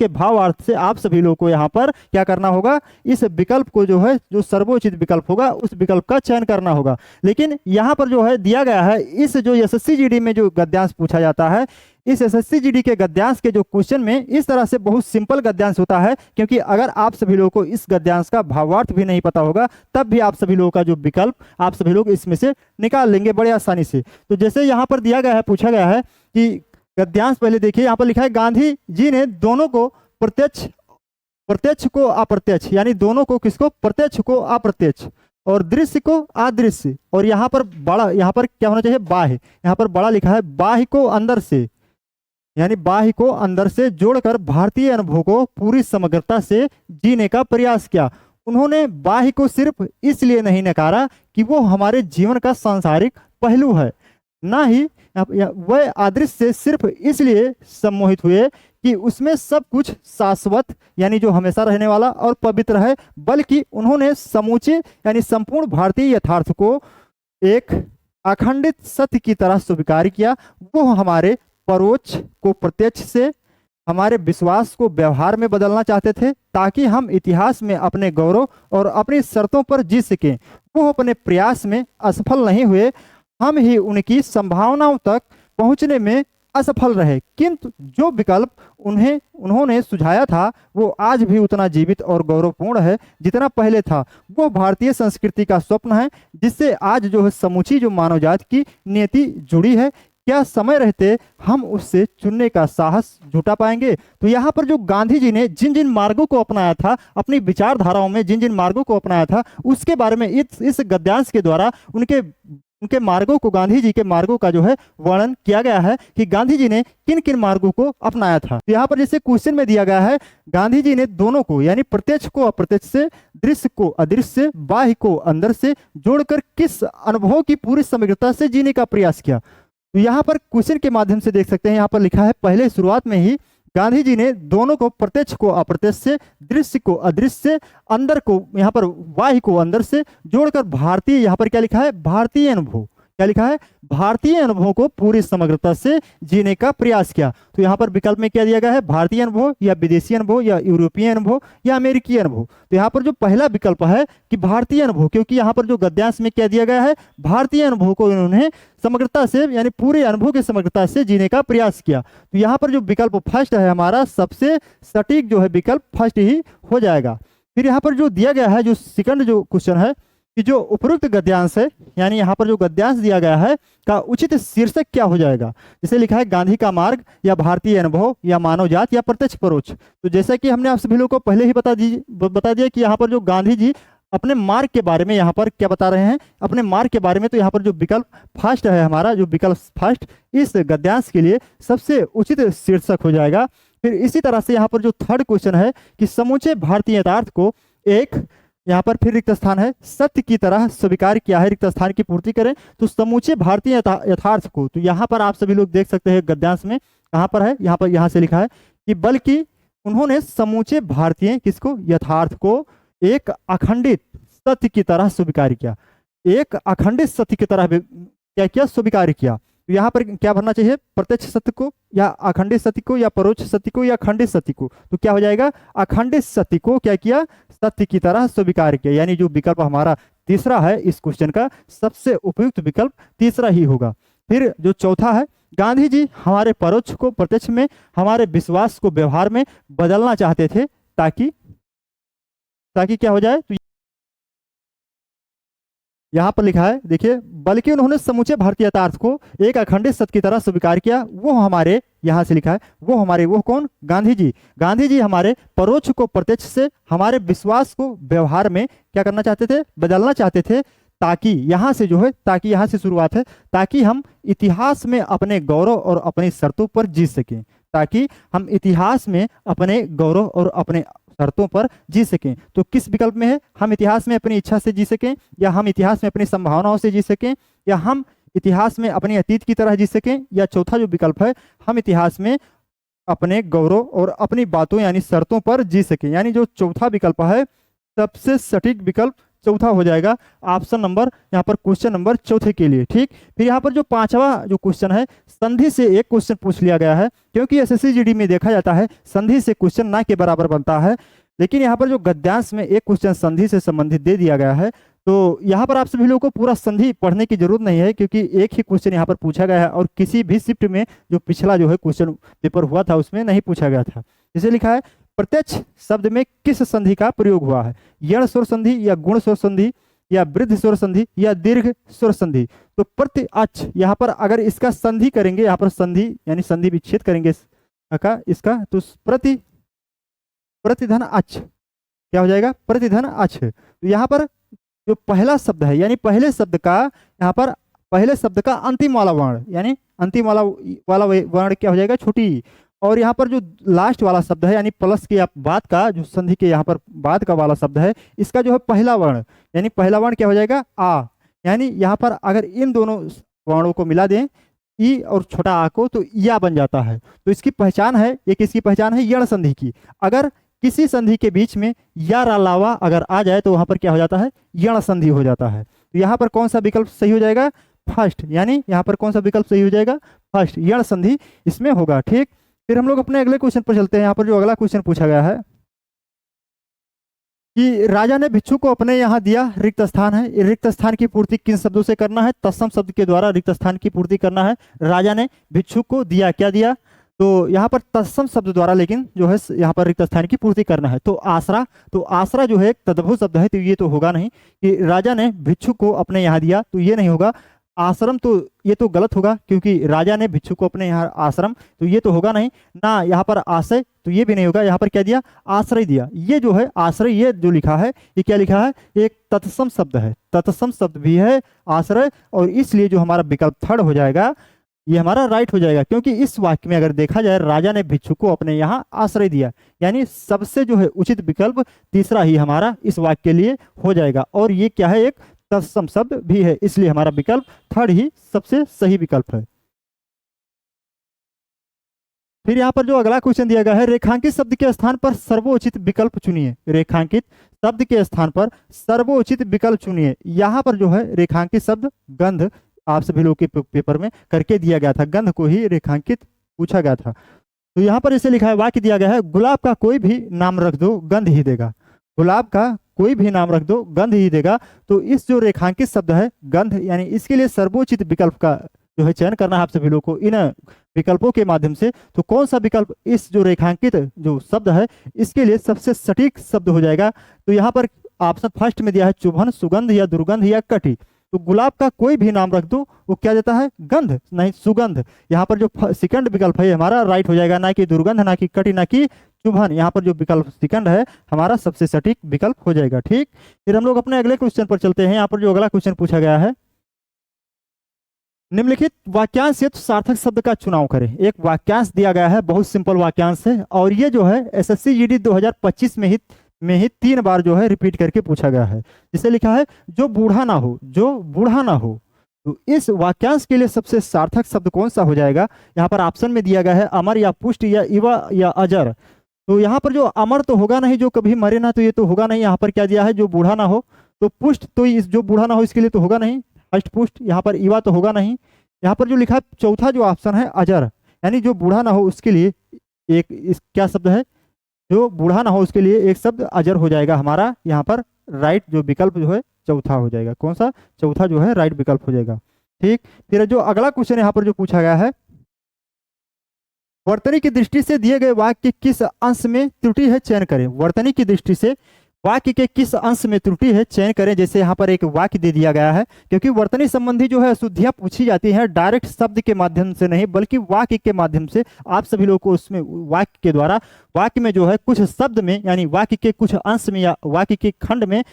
भावार्थ से आप सभी लोगों को यहाँ पर क्या करना होगा, इस विकल्प को जो है जो सर्वोचित विकल्प होगा उस विकल्प का चयन करना होगा। लेकिन यहाँ पर जो है दिया गया है इस जो एसएससी जीडी में जो गद्यांश पूछा जाता है, इस एसएससी जीडी के गद्यांश के जो क्वेश्चन में इस तरह से बहुत सिंपल गद्यांश होता है, क्योंकि अगर आप सभी लोगों को इस गद्यांश का भावार्थ भी नहीं पता होगा तब भी आप सभी लोगों का जो विकल्प आप सभी लोग इसमें से निकाल लेंगे बड़े आसानी से। तो जैसे यहाँ पर दिया गया है, पूछा गया है कि गद्यांश, पहले देखिए यहाँ पर लिखा है गांधी जी ने दोनों को प्रत्यक्ष को अप्रत्यक्ष, यानी दोनों को किसको, प्रत्यक्ष को अप्रत्यक्ष, और दृश्य को अदृश्य, और यहाँ पर बड़ा, यहाँ पर क्या होना चाहिए, बाह्य, यहाँ पर बड़ा लिखा है बाह्य को अंदर से, यानी बाह्य को अंदर से जोड़कर भारतीय अनुभव को पूरी समग्रता से जीने का प्रयास किया। उन्होंने बाह्य को सिर्फ इसलिए नहीं नकारा कि वो हमारे जीवन का सांसारिक पहलू है, ना ही वह अदृश्य से सिर्फ इसलिए सम्मोहित हुए कि उसमें सब कुछ शाश्वत यानी जो हमेशा रहने वाला और पवित्र है, बल्कि उन्होंने समूचे यानी संपूर्ण भारतीय यथार्थ को एक अखंडित सत्य की तरह स्वीकार किया। वो हमारे परोक्ष को प्रत्यक्ष से, हमारे विश्वास को व्यवहार में बदलना चाहते थे ताकि हम इतिहास में अपने गौरव और अपनी शर्तों पर जी सकें। वो अपने प्रयास में असफल नहीं हुए, हम ही उनकी संभावनाओं तक पहुंचने में असफल रहे, किंतु जो विकल्प उन्होंने सुझाया था वो आज भी उतना जीवित और गौरवपूर्ण है जितना पहले था। वो भारतीय संस्कृति का स्वप्न है जिससे आज जो है समूची जो मानव जाति की नियति जुड़ी है। क्या समय रहते हम उससे चुनने का साहस जुटा पाएंगे? तो यहाँ पर जो गांधी जी ने जिन जिन मार्गों को अपनाया था, अपनी विचारधाराओं में जिन जिन मार्गों को अपनाया था, उसके बारे में इस गद्यांश के द्वारा उनके मार्गों को, गांधी जी के मार्गों का जो है वर्णन किया गया है कि गांधी जी ने किन किन मार्गों को अपनाया था। तो यहाँ पर जैसे क्वेश्चन में दिया गया है, गांधी जी ने दोनों को यानी प्रत्यक्ष को अप्रत्यक्ष से, दृश्य को अदृश्य से, बाह्य को अंदर से जोड़कर किस अनुभव की पूरी समग्रता से जीने का प्रयास किया। तो यहाँ पर क्वेश्चन के माध्यम से देख सकते हैं, यहाँ पर लिखा है पहले शुरुआत में ही गांधी जी ने दोनों को, प्रत्यक्ष को अप्रत्यक्ष से, दृश्य को अदृश्य से, अंदर को, यहाँ पर बाह्य को अंदर से जोड़कर भारतीय, यहाँ पर क्या लिखा है, भारतीय अनुभव, क्या लिखा है, भारतीय अनुभव को पूरी समग्रता से जीने का प्रयास किया। तो यहाँ पर विकल्प में क्या दिया गया है, भारतीय अनुभव या विदेशी अनुभव या यूरोपीय अनुभव या अमेरिकी अनुभव। तो यहाँ पर जो पहला विकल्प है कि भारतीय अनुभव, क्योंकि यहाँ पर जो गद्यांश में क्या दिया गया है, भारतीय अनुभव को इन्होंने समग्रता से यानी पूरे अनुभव की समग्रता से जीने का प्रयास किया। तो यहाँ पर जो विकल्प फर्स्ट है हमारा सबसे सटीक जो है विकल्प फर्स्ट ही हो जाएगा। फिर यहाँ पर जो दिया गया है, जो सेकंड जो क्वेश्चन है कि जो उपरोक्त गद्यांश है, यानी यहाँ पर जो गद्यांश दिया गया है का उचित शीर्षक क्या हो जाएगा। जैसे लिखा है गांधी का मार्ग या भारतीय अनुभव या मानव जात या प्रत्यक्ष परोक्ष। तो जैसा कि हमने आप सभी लोगों को पहले ही बता दिया कि यहाँ पर जो गांधी जी अपने मार्ग के बारे में यहाँ पर क्या बता रहे हैं, अपने मार्ग के बारे में। तो यहाँ पर जो विकल्प फर्स्ट है हमारा, जो विकल्प फर्स्ट इस गद्यांश के लिए सबसे उचित शीर्षक हो जाएगा। फिर इसी तरह से यहाँ पर जो थर्ड क्वेश्चन है कि समूचे भारतीय यथार्थ को एक, यहाँ पर फिर रिक्त स्थान है, सत्य की तरह स्वीकार किया है, रिक्त स्थान की पूर्ति करें। तो समूचे भारतीय यथार्थ को, तो यहाँ पर आप सभी लोग देख सकते हैं गद्यांश में कहाँ पर है, यहाँ पर, यहाँ से लिखा है कि बल्कि उन्होंने समूचे भारतीय किसको, यथार्थ को एक अखंडित सत्य की तरह स्वीकार किया, एक अखंडित सत्य की तरह क्या किया, स्वीकार किया। तो यहाँ पर क्या भरना चाहिए, प्रत्यक्ष सत्य को या अखंडित सत्य को या परोक्ष सत्य को या खंडित सत्य को। तो क्या हो जाएगा, अखंडित सत्य को क्या किया, सत्य की तरह स्वीकार किया। यानी जो विकल्प हमारा तीसरा है इस क्वेश्चन का सबसे उपयुक्त विकल्प तीसरा ही होगा। फिर जो चौथा है, गांधी जी हमारे परोक्ष को प्रत्यक्ष में, हमारे विश्वास को व्यवहार में बदलना चाहते थे ताकि क्या हो जाए। तो यहाँ पर लिखा है देखिए, बल्कि उन्होंने समूचे भारतीय यथार्थ को एक अखंडित सत्य की तरह स्वीकार किया। वो हमारे, यहाँ से लिखा है वो हमारे, वो कौन, गांधी जी। गांधी जी हमारे परोक्ष को प्रत्यक्ष से, हमारे विश्वास को व्यवहार में क्या करना चाहते थे, बदलना चाहते थे ताकि, यहाँ से जो है, ताकि यहाँ से शुरुआत है, ताकि हम इतिहास में अपने गौरव और अपनी शर्तों पर जी सकें, ताकि हम इतिहास में अपने गौरव और अपने शर्तों पर जी सकें। तो किस विकल्प में है, हम इतिहास में अपनी इच्छा से जी सकें, या हम इतिहास में अपनी संभावनाओं से जी सकें, या हम इतिहास में अपने अतीत की तरह जी सकें, या चौथा जो विकल्प है हम इतिहास में अपने गौरव और अपनी बातों यानी शर्तों पर जी सकें। यानी जो चौथा विकल्प है सबसे सटीक विकल्प चौथा हो जाएगा, ऑप्शन नंबर, यहाँ पर क्वेश्चन नंबर चौथे के लिए। ठीक, फिर यहाँ पर जो पांचवा जो क्वेश्चन है, संधि से एक क्वेश्चन पूछ लिया गया है, क्योंकि एसएससी जीडी में देखा जाता है संधि से क्वेश्चन ना के बराबर बनता है, लेकिन यहाँ पर जो गद्यांश में एक क्वेश्चन संधि से संबंधित दे दिया गया है। तो यहाँ पर आप सभी लोगों को पूरा संधि पढ़ने की जरूरत नहीं है, क्योंकि एक ही क्वेश्चन यहाँ पर पूछा गया है और किसी भी शिफ्ट में जो पिछला जो है क्वेश्चन पेपर हुआ था उसमें नहीं पूछा गया था। जैसे लिखा है, प्रत्यक्ष शब्द में किस संधि का प्रयोग हुआ है, यण स्वर संधि या गुण स्वर संधि या वृद्ध स्वर संधि या दीर्घ स्वर संधि। तो प्रति अक्ष, यहाँ पर अगर इसका संधि करेंगे, यहाँ पर संधि यानी संधि विच्छेद करेंगे इसका, तो प्रतिधन अक्ष क्या हो जाएगा, प्रतिधन अक्ष। तो यहाँ पर जो पहला शब्द है, यानी पहले शब्द का, यहाँ पर पहले शब्द का अंतिम वाला वर्ण, यानी अंतिम वाला वर्ण क्या हो जाएगा, छोटी। और यहाँ पर जो लास्ट वाला शब्द है, यानी प्लस के बाद का जो संधि के यहाँ पर बाद का वाला शब्द है, इसका जो है पहला वर्ण, यानी पहला वर्ण क्या हो जाएगा, आ। यानी यहाँ पर अगर इन दोनों वर्णों को मिला दें, ई और छोटा आ को, तो या बन जाता है। तो इसकी पहचान है, एक इसकी पहचान है यण संधि की। अगर किसी संधि के बीच में या अलावा अगर आ जाए तो वहां पर क्या हो जाता है, यण संधि हो जाता है। तो यहाँ पर कौन सा विकल्प सही हो जाएगा? फर्स्ट, यानी यहाँ पर कौन सा विकल्प सही हो जाएगा? फर्स्ट, यण संधि इसमें होगा। ठीक, फिर हम लोग अपने अगले क्वेश्चन पर चलते हैं। यहाँ पर जो अगला क्वेश्चन पूछा गया है कि राजा ने भिक्षु को अपने यहाँ दिया रिक्त स्थान है, ये रिक्त स्थान की पूर्ति किन शब्दों से करना है? तत्सम शब्द के द्वारा रिक्त स्थान की पूर्ति करना है। राजा ने भिक्षु को दिया, क्या दिया? तो यहाँ पर तत्सम शब्द द्वारा लेकिन जो है यहाँ पर रिक्त स्थान की पूर्ति करना है। तो आसरा, तो आसरा जो है एक तद्भव शब्द है, तो ये तो होगा नहीं कि राजा ने भिक्षु को अपने यहाँ दिया, तो ये नहीं होगा। आश्रम, तो ये तो गलत होगा क्योंकि राजा ने भिक्षु को अपने यहाँ आश्रम, तो ये तो होगा नहीं ना। यहाँ पर आश्रय, तो ये भी नहीं होगा। यहाँ पर क्या दिया? आश्रय दिया। ये जो है आश्रय, ये जो लिखा है ये क्या लिखा है? एक तत्सम शब्द है, तत्सम शब्द भी है आश्रय, और इसलिए जो हमारा विकल्प थर्ड हो जाएगा ये हमारा राइट हो जाएगा। क्योंकि इस वाक्य में अगर देखा जाए राजा ने भिक्षु को अपने यहाँ आश्रय दिया, यानी सबसे जो है उचित विकल्प तीसरा ही हमारा इस वाक्य के लिए हो जाएगा। और ये क्या है? एक तत्सम शब्द भी है, इसलिए हमारा विकल्प थर्ड ही सबसे सही विकल्प है। फिर यहाँ पर जो अगला क्वेश्चन दिया गया है, रेखांकित शब्द के स्थान पर सर्वोचित विकल्प चुनिए। रेखांकित शब्द के स्थान पर सर्वोचित विकल्प चुनिए। यहाँ पर जो है रेखांकित शब्द गंध आप सभी लोग के पेपर में करके दिया गया था, गंध को ही रेखांकित पूछा गया था। तो यहाँ पर इसे लिखा है, वाक्य दिया गया है, गुलाब का कोई भी नाम रख दो गंध ही देगा। गुलाब का कोई भी नाम रख दो गंध ही देगा। तो इस जो रेखांकित शब्द है गंध, यानी इसके लिए सर्वोचित विकल्प का जो है चयन करना है आप सभी लोग को इन विकल्पों के माध्यम से। तो कौन सा विकल्प इस जो रेखांकित जो शब्द है इसके लिए सबसे सटीक शब्द हो जाएगा? तो यहाँ पर ऑप्शन फर्स्ट में दिया है चुभन, सुगंध या दुर्गंध या कटी। तो गुलाब का कोई भी नाम रख दो, वो क्या देता है? गंध, नहीं सुगंध। यहाँ पर जो सेकंड विकल्प है हमारा राइट हो जाएगा, ना कि दुर्गंध, ना कि कटी, ना कि चुभन। यहाँ पर जो विकल्प सेकंड है हमारा सबसे सटीक विकल्प हो जाएगा। ठीक, फिर हम लोग अपने अगले क्वेश्चन पर चलते हैं। यहाँ पर जो अगला क्वेश्चन पूछा गया है, निम्नलिखित वाक्यांश से सार्थक शब्द का चुनाव करें। एक वाक्यांश दिया गया है, बहुत सिंपल वाक्यांश है, और ये जो है एसएससी जीडी 2025 में ही 3 बार जो है रिपीट करके पूछा गया है। जिसे लिखा है जो बूढ़ा ना हो, जो बूढ़ा ना हो। तो इस वाक्यांश के लिए सबसे सार्थक शब्द कौन सा हो जाएगा? यहाँ पर ऑप्शन में दिया गया है अमर या पुष्ट या युवा या अजर। तो यहाँ पर जो अमर तो होगा नहीं, जो कभी मरे ना, तो ये तो होगा नहीं। यहाँ पर क्या दिया है? जो बूढ़ा ना हो। तो पुष्ट, तो इस जो बूढ़ा ना हो इसके लिए तो होगा नहीं, फर्स्ट पुष्ट। यहाँ पर युवा तो होगा नहीं। यहाँ पर जो लिखा है चौथा जो ऑप्शन है अजर, यानी जो बूढ़ा ना हो उसके लिए एक इस क्या शब्द है? जो बूढ़ा ना हो उसके लिए एक शब्द अजर हो जाएगा हमारा। यहाँ पर राइट जो विकल्प जो है चौथा हो जाएगा। कौन सा? चौथा जो है राइट विकल्प हो जाएगा। ठीक, फिर जो अगला क्वेश्चन यहाँ पर जो पूछा गया है, वर्तनी की दृष्टि से दिए गए वाक्य के किस अंश में त्रुटि है चयन करें। वर्तनी की दृष्टि से वाक्य के किस अंश में त्रुटि है चयन करें। जैसे यहाँ पर एक वाक्य दे दिया गया है, क्योंकि वर्तनी संबंधी जो है अशुद्धियां पूछी जाती हैं डायरेक्ट शब्द के माध्यम से नहीं, बल्कि वाक्य के माध्यम से। आप सभी लोग को उसमें वाक्य के द्वारा, वाक्य में जो है कुछ शब्द में, यानी वाक्य के कुछ अंश में या वाक्य के खंड में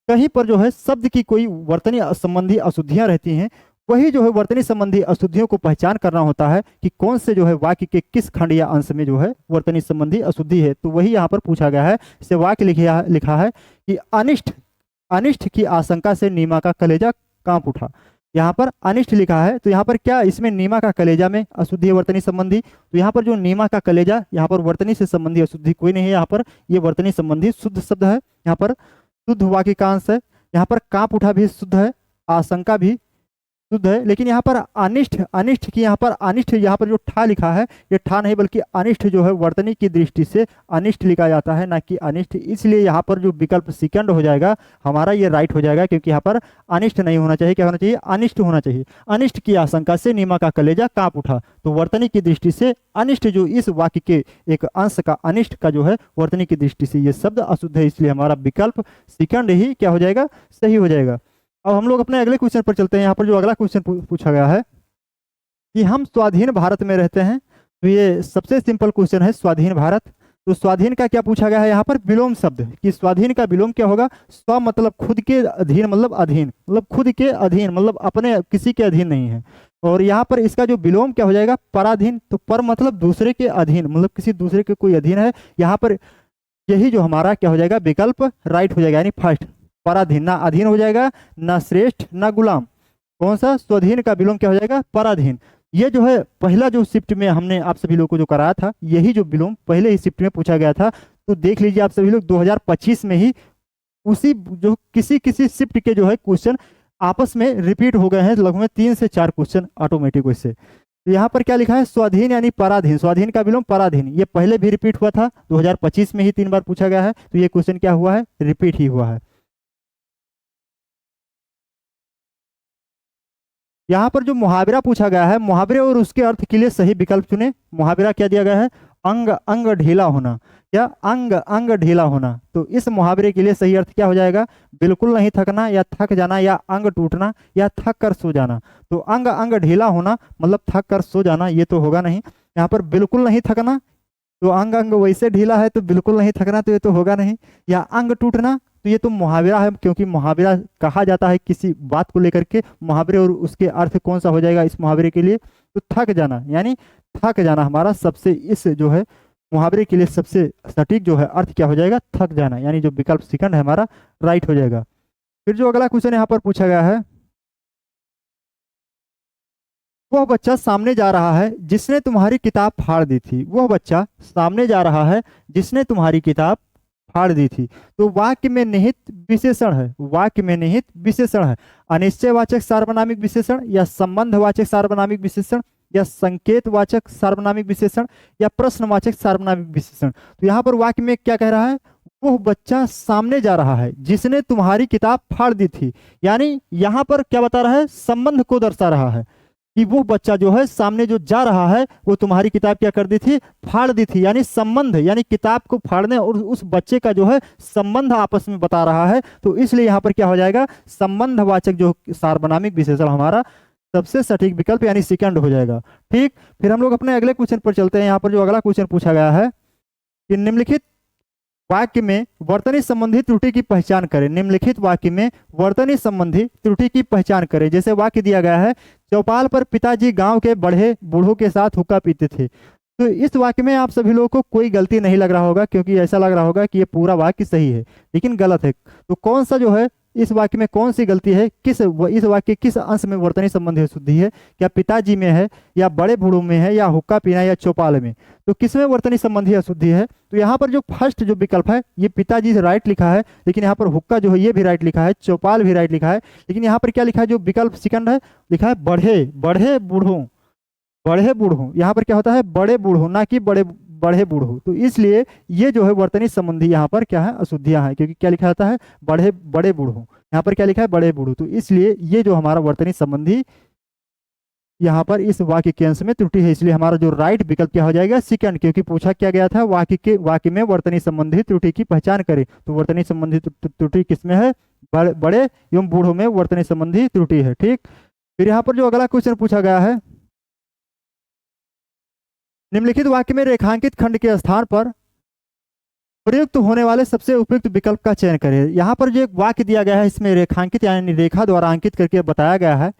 कहीं पर जो है शब्द की कोई वर्तनी संबंधी अशुद्धियां रहती हैं, वही जो है वर्तनी संबंधी अशुद्धियों को पहचान करना होता है कि कौन से जो है वाक्य के किस खंड या अंश में जो है वर्तनी संबंधी अशुद्धि है। तो वही यहाँ पर पूछा गया है। इसे वाक्य लिखा है कि अनिष्ट की आशंका से नीमा का कलेजा कांप उठा। यहाँ पर अनिष्ट लिखा है, तो यहाँ पर क्या इसमें नीमा का कलेजा में अशुद्धि है वर्तनी संबंधी। तो यहाँ पर जो नीमा का कलेजा, यहाँ पर वर्तनी से संबंधी अशुद्धि कोई नहीं है। यहाँ पर ये वर्तनी संबंधी शुद्ध शब्द है, यहाँ पर शुद्ध वाक्य का अंश है। यहाँ पर कांप उठा भी शुद्ध है, आशंका भी शुद्ध है। लेकिन यहाँ पर अनिष्ट की, यहाँ पर अनिष्ट, यहाँ पर जो ठा लिखा है ये ठा नहीं बल्कि अनिष्ट जो है वर्तनी की दृष्टि से अनिष्ट लिखा जाता है, ना कि अनिष्ट। इसलिए यहाँ पर जो विकल्प सेकंड हो जाएगा हमारा ये राइट हो जाएगा, क्योंकि यहाँ पर अनिष्ट नहीं होना चाहिए। क्या होना चाहिए? अनिष्ट होना चाहिए। अनिष्ट की आशंका से नीमा का कलेजा कांप उठा। तो वर्तनी की दृष्टि से अनिष्ट, जो इस वाक्य के एक अंश का अनिष्ट का जो है वर्तनी की दृष्टि से ये शब्द अशुद्ध है, इसलिए हमारा विकल्प सेकंड ही क्या हो जाएगा? सही हो जाएगा। अब हम लोग अपने अगले क्वेश्चन पर चलते हैं। यहाँ पर जो अगला क्वेश्चन पूछा गया है कि हम स्वाधीन भारत में रहते हैं। तो ये सबसे सिंपल क्वेश्चन है, स्वाधीन भारत। तो स्वाधीन का क्या पूछा गया है? यहाँ पर विलोम शब्द, कि स्वाधीन का विलोम क्या होगा? स्व मतलब खुद के, अधीन मतलब अधीन, मतलब खुद के अधीन, मतलब अपने किसी के अधीन नहीं है। और यहाँ पर इसका जो विलोम क्या हो जाएगा? पराधीन। तो पर मतलब दूसरे के अधीन, मतलब किसी दूसरे के कोई अधीन है। यहाँ पर यही जो हमारा क्या हो जाएगा? विकल्प राइट हो जाएगा, यानी फर्स्ट पराधीन। ना अधीन हो जाएगा, ना श्रेष्ठ, ना गुलाम। कौन सा? स्वाधीन का विलोम क्या हो जाएगा? पराधीन। ये जो है पहला जो शिफ्ट में हमने आप सभी लोग को जो कराया था, यही जो विलोम पहले ही शिफ्ट में पूछा गया था। तो देख लीजिए आप सभी लोग 2025 में ही उसी जो किसी शिफ्ट के जो है क्वेश्चन आपस में रिपीट हो गए हैं, लगभग 3 से 4 क्वेश्चन ऑटोमेटिक वैसे। तो यहाँ पर क्या लिखा है, स्वाधीन यानी पराधीन, स्वाधीन का विलोम पराधीन, ये पहले भी रिपीट हुआ था, 2025 में ही 3 बार पूछा गया है, तो ये क्वेश्चन क्या हुआ है, रिपीट ही हुआ है। यहाँ पर जो मुहावरा पूछा गया है, मुहावरे और उसके अर्थ के लिए सही विकल्प चुने। मुहावरा क्या दिया गया है, अंग अंग ढीला होना, या अंग अंग ढीला होना। तो इस मुहावरे के लिए सही अर्थ क्या हो जाएगा, बिल्कुल नहीं थकना, या थक जाना, या अंग टूटना, या थक कर सो जाना। तो अंग अंग ढीला होना मतलब थक कर सो जाना, ये तो होगा नहीं। यहाँ पर बिल्कुल नहीं थकना, तो अंग अंग वैसे ढीला है तो बिल्कुल नहीं थकना, तो ये तो होगा नहीं। या अंग टूटना, तो ये तो मुहावरा है, क्योंकि मुहावरा कहा जाता है किसी बात को लेकर के। मुहावरे और उसके अर्थ कौन सा हो जाएगा इस मुहावरे के लिए, तो थक जाना, यानी थक जाना हमारा सबसे, इस जो है मुहावरे के लिए सबसे सटीक जो है अर्थ क्या हो जाएगा, थक जाना, यानी जो विकल्प सेकंड है हमारा राइट हो जाएगा। फिर जो अगला क्वेश्चन यहाँ पर पूछा गया है, वह बच्चा सामने जा रहा है जिसने तुम्हारी किताब फाड़ दी थी। वह बच्चा सामने जा रहा है जिसने तुम्हारी किताब फाड़ दी थी। तो वाक्य में निहित विशेषण है, वाक्य में निहित विशेषण है अनिश्चयवाचक सार्वनामिक विशेषण, या संबंधवाचक सार्वनामिक विशेषण, या संकेतवाचक सार्वनामिक विशेषण, या प्रश्नवाचक सार्वनामिक विशेषण। तो यहाँ पर वाक्य में क्या कह रहा है, वह बच्चा सामने जा रहा है जिसने तुम्हारी किताब फाड़ दी थी, यानी यहाँ पर क्या बता रहा है, संबंध को दर्शा रहा है कि वो बच्चा जो है सामने जो जा रहा है वो तुम्हारी किताब क्या कर दी थी, फाड़ दी थी, यानी संबंध, यानी किताब को फाड़ने और उस बच्चे का जो है संबंध आपस में बता रहा है। तो इसलिए यहाँ पर क्या हो जाएगा, संबंधवाचक जो सार्वनामिक विशेषण हमारा सबसे सटीक विकल्प यानी सेकंड हो जाएगा। ठीक, फिर हम लोग अपने अगले क्वेश्चन पर चलते हैं। यहाँ पर जो अगला क्वेश्चन पूछा गया है कि निम्नलिखित वाक्य में वर्तनी संबंधी त्रुटि की पहचान करें। निम्नलिखित वाक्य में वर्तनी संबंधी त्रुटि की पहचान करें। जैसे वाक्य दिया गया है, चौपाल पर पिताजी गांव के बड़े बूढ़ों के साथ हुक्का पीते थे। तो इस वाक्य में आप सभी लोगों को कोई गलती नहीं लग रहा होगा, क्योंकि ऐसा लग रहा होगा कि ये पूरा वाक्य सही है, लेकिन गलत है। तो कौन सा जो है इस वाक्य में कौन सी गलती है, इस वाक्य किस अंश में वर्तनी संबंधी अशुद्धि है, क्या पिताजी में है, या बड़े बूढ़ों में है, या हुक्का पीना, या चौपाल में। तो किसमें वर्तनी संबंधी अशुद्धि है, तो यहाँ पर जो फर्स्ट जो विकल्प है ये पिताजी से राइट लिखा है, लेकिन यहाँ पर हुक्का जो है ये भी राइट लिखा है, चौपाल भी राइट लिखा है, लेकिन यहाँ पर क्या लिखा है, जो विकल्प सेकंड है लिखा है बढ़े बढ़े बूढ़ों, बढ़े बूढ़ों। यहाँ पर क्या होता है, बड़े बूढ़ों, ना कि बड़े बढ़े बूढ़ों। तो इसलिए ये जो है वर्तनी संबंधी यहाँ पर क्या है, अशुद्धियां हैं, क्योंकि क्या लिखा जाता है, बढ़े बड़े बूढ़ों, यहाँ पर क्या लिखा है, बड़े बूढ़ों। तो इसलिए ये जो हमारा वर्तनी संबंधी यहाँ पर इस वाक्य के अंश में त्रुटि है, इसलिए हमारा जो राइट विकल्प क्या हो जाएगा, सेकंड, क्योंकि पूछा क्या गया था, वाक्य में वर्तनी संबंधी त्रुटि की पहचान करें। तो वर्तनी संबंधी त्रुटि किसमें है, बड़े एवं बूढ़ों में वर्तनी संबंधी त्रुटि है। ठीक, फिर यहाँ पर जो अगला क्वेश्चन पूछा गया है, निम्नलिखित वाक्य में रेखांकित खंड के स्थान पर प्रयुक्त होने वाले सबसे उपयुक्त विकल्प का चयन करें। यहाँ पर जो एक वाक्य दिया गया है, इसमें रेखांकित यानी रेखा द्वारा अंकित करके बताया गया है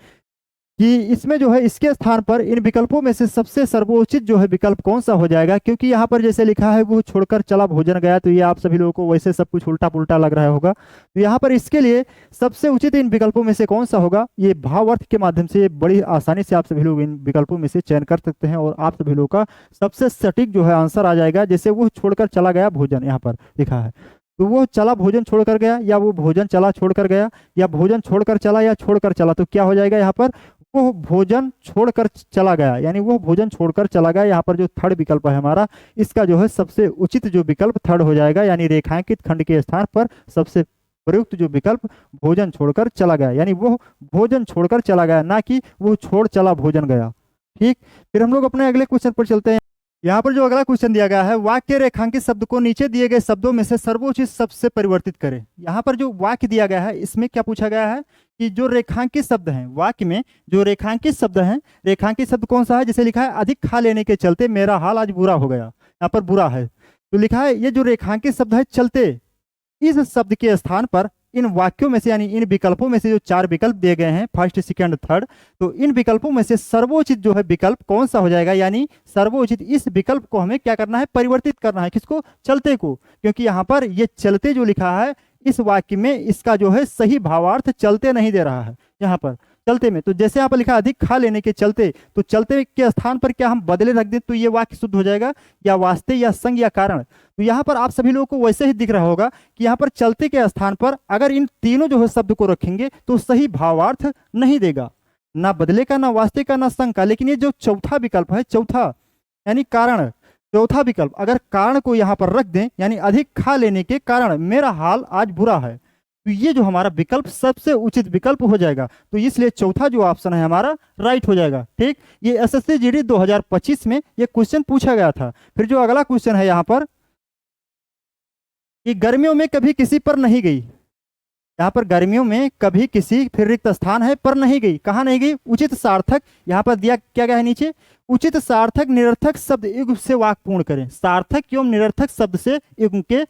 कि इसमें जो है इसके स्थान पर इन विकल्पों में से सबसे सर्वोचित जो है विकल्प कौन सा हो जाएगा। क्योंकि यहाँ पर जैसे लिखा है वो छोड़कर चला भोजन गया, तो ये आप सभी लोगों को वैसे सब कुछ उल्टा पुल्टा लग रहा होगा। तो यहाँ पर इसके लिए सबसे उचित इन विकल्पों में से कौन सा होगा, ये भाव अर्थ के माध्यम से बड़ी आसानी से आप सभी लोग इन विकल्पों में से चयन कर सकते हैं, और आप सभी लोगों का सबसे सटीक जो है आंसर आ जाएगा। जैसे वो छोड़कर चला गया भोजन यहाँ पर लिखा है, तो वो चला भोजन छोड़कर गया, या वो भोजन चला छोड़कर गया, या भोजन छोड़कर चला, या छोड़कर चला। तो क्या हो जाएगा यहाँ पर, वो भोजन छोड़कर चला गया, यानी वो भोजन छोड़कर चला गया। यहाँ पर जो थर्ड विकल्प है हमारा, इसका जो है सबसे उचित जो विकल्प थर्ड हो जाएगा, यानी रेखांकित खंड के स्थान पर सबसे प्रयुक्त जो विकल्प भोजन छोड़कर चला गया, यानी वो भोजन छोड़कर चला गया, ना कि वो छोड़ चला भोजन गया। ठीक, फिर हम लोग अपने अगले क्वेश्चन पर चलते हैं। यहाँ पर जो अगला क्वेश्चन दिया गया है, वाक्य रेखांकित शब्द को नीचे दिए गए शब्दों में से सर्वोचित शब्द से परिवर्तित करें। यहाँ पर जो वाक्य दिया गया है इसमें क्या पूछा गया है कि जो रेखांकित शब्द हैं, वाक्य में जो रेखांकित शब्द हैं, रेखांकित शब्द कौन सा है, जैसे लिखा है अधिक खा लेने के चलते मेरा हाल आज बुरा हो गया, यहाँ पर बुरा है। तो लिखा है ये जो रेखांकित शब्द है चलते, इस शब्द के स्थान पर इन वाक्यों में से यानी इन विकल्पों में से जो 4 विकल्प दिए गए हैं, फर्स्ट सेकंड थर्ड, तो इन विकल्पों में से सर्वोचित जो है विकल्प कौन सा हो जाएगा, यानी सर्वोचित इस विकल्प को हमें क्या करना है, परिवर्तित करना है। किसको, चलते को, क्योंकि यहाँ पर ये चलते जो लिखा है इस वाक्य में इसका जो है सही भावार्थ चलते नहीं दे रहा है। यहाँ पर चलते में। तो जैसे यहाँ पर लिखा अधिक खा लेने के चलते, तो चलते के स्थान पर क्या हम बदले रख दें तो ये वाक्य शुद्ध हो जाएगा, या वास्ते या संग या कारण। तो यहाँ पर आप सभी लोगों को वैसे ही दिख रहा होगा कि यहाँ पर चलते के स्थान पर अगर इन तीनों जो है शब्द को रखेंगे तो सही भावार्थ नहीं देगा, ना बदले का, ना वास्ते का, ना संग का। लेकिन ये जो चौथा विकल्प है, चौथा यानी कारण, चौथा विकल्प अगर कारण को यहाँ पर रख दें, यानी अधिक खा लेने के कारण मेरा हाल आज बुरा है, तो ये जो हमारा विकल्प सबसे उचित विकल्प हो जाएगा। तो इसलिए चौथा जो ऑप्शन है हमारा राइट हो जाएगा। ठीक, ये एसएससी जीडी 2025 में ये क्वेश्चन पूछा गया था। फिर जो अगला क्वेश्चन है यहाँ पर कि गर्मियों में कभी किसी पर नहीं गई, यहाँ पर गर्मियों में कभी किसी, फिर रिक्त स्थान है, पर नहीं गई, कहाँ नहीं गई, उचित सार्थक, यहाँ पर दिया क्या गया है नीचे, उचित सार्थक निरर्थक शब्द युग्म से वाक्य पूर्ण करें। सार्थक एवं निरर्थक शब्द से युग्म के,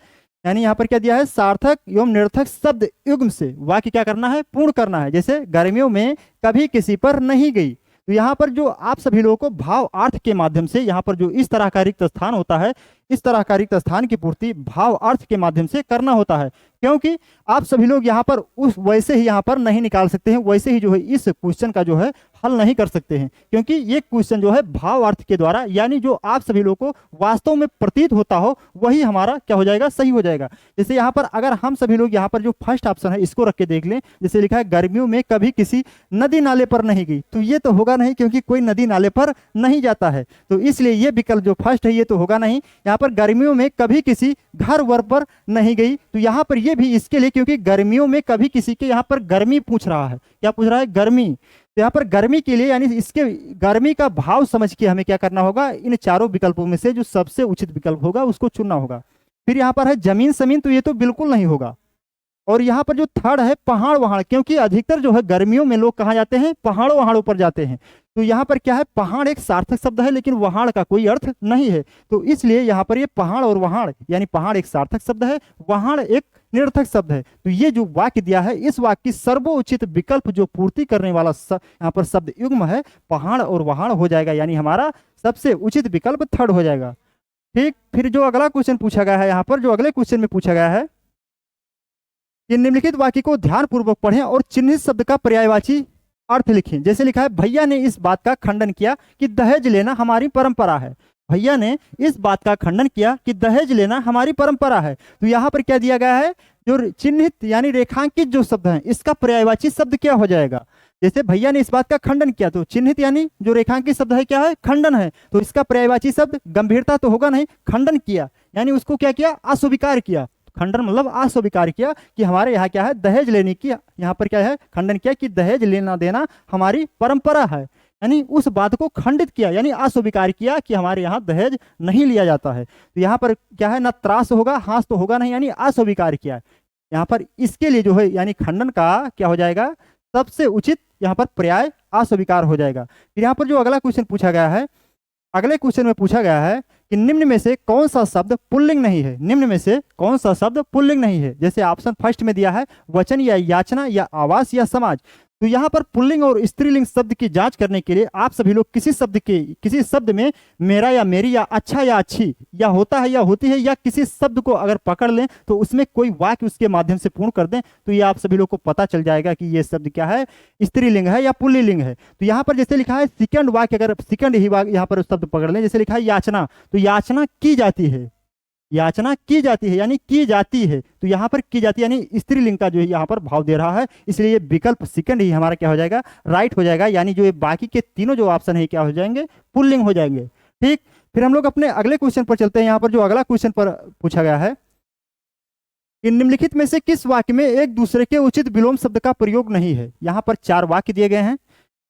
यानी यहाँ पर क्या दिया है, सार्थक एवं निरर्थक शब्द युग्म से वाक्य क्या करना है, पूर्ण करना है। जैसे गर्मियों में कभी किसी पर नहीं गई, तो यहाँ पर जो आप सभी लोगों को भाव अर्थ के माध्यम से, यहाँ पर जो इस तरह का रिक्त स्थान होता है, इस तरह का रिक्त स्थान की पूर्ति भाव अर्थ के माध्यम से करना होता है। क्योंकि आप सभी लोग यहाँ पर उस वैसे ही यहाँ पर नहीं निकाल सकते हैं, वैसे ही जो है इस क्वेश्चन का जो है हल नहीं कर सकते हैं, क्योंकि ये क्वेश्चन जो है भाव अर्थ के द्वारा, यानी जो आप सभी लोगों को वास्तव में प्रतीत होता हो वही हमारा क्या हो जाएगा, सही हो जाएगा। जैसे यहाँ पर अगर हम सभी लोग यहाँ पर जो फर्स्ट ऑप्शन है इसको रख के देख लें, जैसे लिखा है गर्मियों में कभी किसी नदी नाले पर नहीं गई, तो ये तो होगा नहीं, क्योंकि कोई नदी नाले पर नहीं जाता है, तो इसलिए ये विकल्प जो फर्स्ट है ये तो होगा नहीं। यहाँ पर गर्मियों में कभी किसी घर वर पर नहीं गई, तो यहाँ पर ये भी इसके लिए, क्योंकि गर्मियों में कभी किसी के, यहाँ पर गर्मी पूछ रहा है, क्या पूछ रहा है, गर्मी। तो यहाँ पर गर्मी के लिए, यानी इसके गर्मी का भाव समझ के हमें क्या करना होगा, इन चारों विकल्पों में से जो सबसे उचित विकल्प होगा उसको चुनना होगा। फिर यहाँ पर है जमीन समीन, तो ये तो बिल्कुल नहीं होगा। और यहाँ पर जो थर्ड है पहाड़ वहाड़, क्योंकि अधिकतर जो है गर्मियों में लोग कहाँ जाते हैं, पहाड़ों वहाड़ों पर जाते हैं, तो यहाँ पर क्या है, पहाड़ एक सार्थक शब्द है लेकिन वहाड़ का कोई अर्थ नहीं है, तो इसलिए यहाँ पर ये पहाड़ और वहाड़, यानी पहाड़ एक सार्थक शब्द है, वहाड़ एक निरर्थक शब्द है। तो ये जो वाक्य दिया है, इस वाक्य की सर्वोचित विकल्प जो पूर्ति करने वाला यहाँ पर शब्द युग्म है, पहाड़ और वहाड़ हो जाएगा, यानी हमारा सबसे उचित विकल्प थर्ड हो जाएगा। ठीक, फिर जो अगला क्वेश्चन पूछा गया है, यहाँ पर जो अगले क्वेश्चन में पूछा गया है कि निम्नलिखित वाक्य को ध्यानपूर्वक पढ़ें और चिन्हित शब्द का पर्यायवाची अर्थ लिखें। जैसे लिखा है, भैया ने इस बात का खंडन किया कि दहेज लेना हमारी परंपरा है। भैया ने इस बात का खंडन किया कि दहेज लेना हमारी परंपरा है। तो यहाँ पर क्या दिया गया है, जो चिन्हित यानी रेखांकित जो शब्द है, इसका पर्यायवाची शब्द क्या हो जाएगा। जैसे भैया ने इस बात का खंडन किया, तो चिन्हित यानी जो रेखांकित शब्द है क्या है, खंडन है, तो इसका पर्यायवाची शब्द गंभीरता तो होगा नहीं, खंडन किया यानी उसको क्या किया, अस्वीकार किया। खंडन मतलब अस्वीकार किया कि हमारे यहाँ क्या है, दहेज लेने की, यहाँ पर क्या है, खंडन किया कि दहेज लेना देना हमारी परंपरा है, यानी उस बात को खंडित किया, यानी अस्वीकार किया कि हमारे यहाँ दहेज नहीं लिया जाता है। तो यहाँ पर क्या है, ना त्रास होगा, हास तो होगा नहीं, यानी अस्वीकार किया। यहाँ पर इसके लिए जो है यानी खंडन का क्या हो जाएगा, सबसे उचित यहाँ पर पर्याय अस्वीकार हो जाएगा। फिर यहाँ पर जो अगला क्वेश्चन पूछा गया है, अगले क्वेश्चन में पूछा गया है कि निम्न में से कौन सा शब्द पुल्लिंग नहीं है, निम्न में से कौन सा शब्द पुल्लिंग नहीं है। जैसे ऑप्शन फर्स्ट में दिया है वचन या याचना या आवास या समाज, तो यहाँ पर पुल्लिंग और स्त्रीलिंग शब्द की जांच करने के लिए आप सभी लोग किसी शब्द में मेरा या मेरी या अच्छा या अच्छी या होता है या होती है या किसी शब्द को अगर पकड़ लें तो उसमें कोई वाक्य उसके माध्यम से पूर्ण कर दें, तो ये आप सभी लोग को पता चल जाएगा कि ये शब्द क्या है, स्त्रीलिंग है या पुल्लिंग है। तो यहाँ पर जैसे लिखा है सेकंड वाक्य, अगर सेकंड ही वाक्य यहाँ पर शब्द पकड़ लें, जैसे लिखा है याचना, तो याचना की जाती है, याचना की जाती है यानी की जाती है, तो यहाँ पर की जाती है यानी स्त्रीलिंग का जो है यहाँ पर भाव दे रहा है, इसलिए ये विकल्प सेकंड ही हमारा क्या हो जाएगा, राइट हो जाएगा, यानी जो ये बाकी के तीनों जो ऑप्शन है क्या हो जाएंगे, पुल्लिंग हो जाएंगे। ठीक, फिर हम लोग अपने अगले क्वेश्चन पर चलते हैं। यहाँ पर जो अगला क्वेश्चन पर पूछा गया है कि निम्नलिखित में से किस वाक्य में एक दूसरे के उचित विलोम शब्द का प्रयोग नहीं है। यहाँ पर 4 वाक्य दिए गए हैं,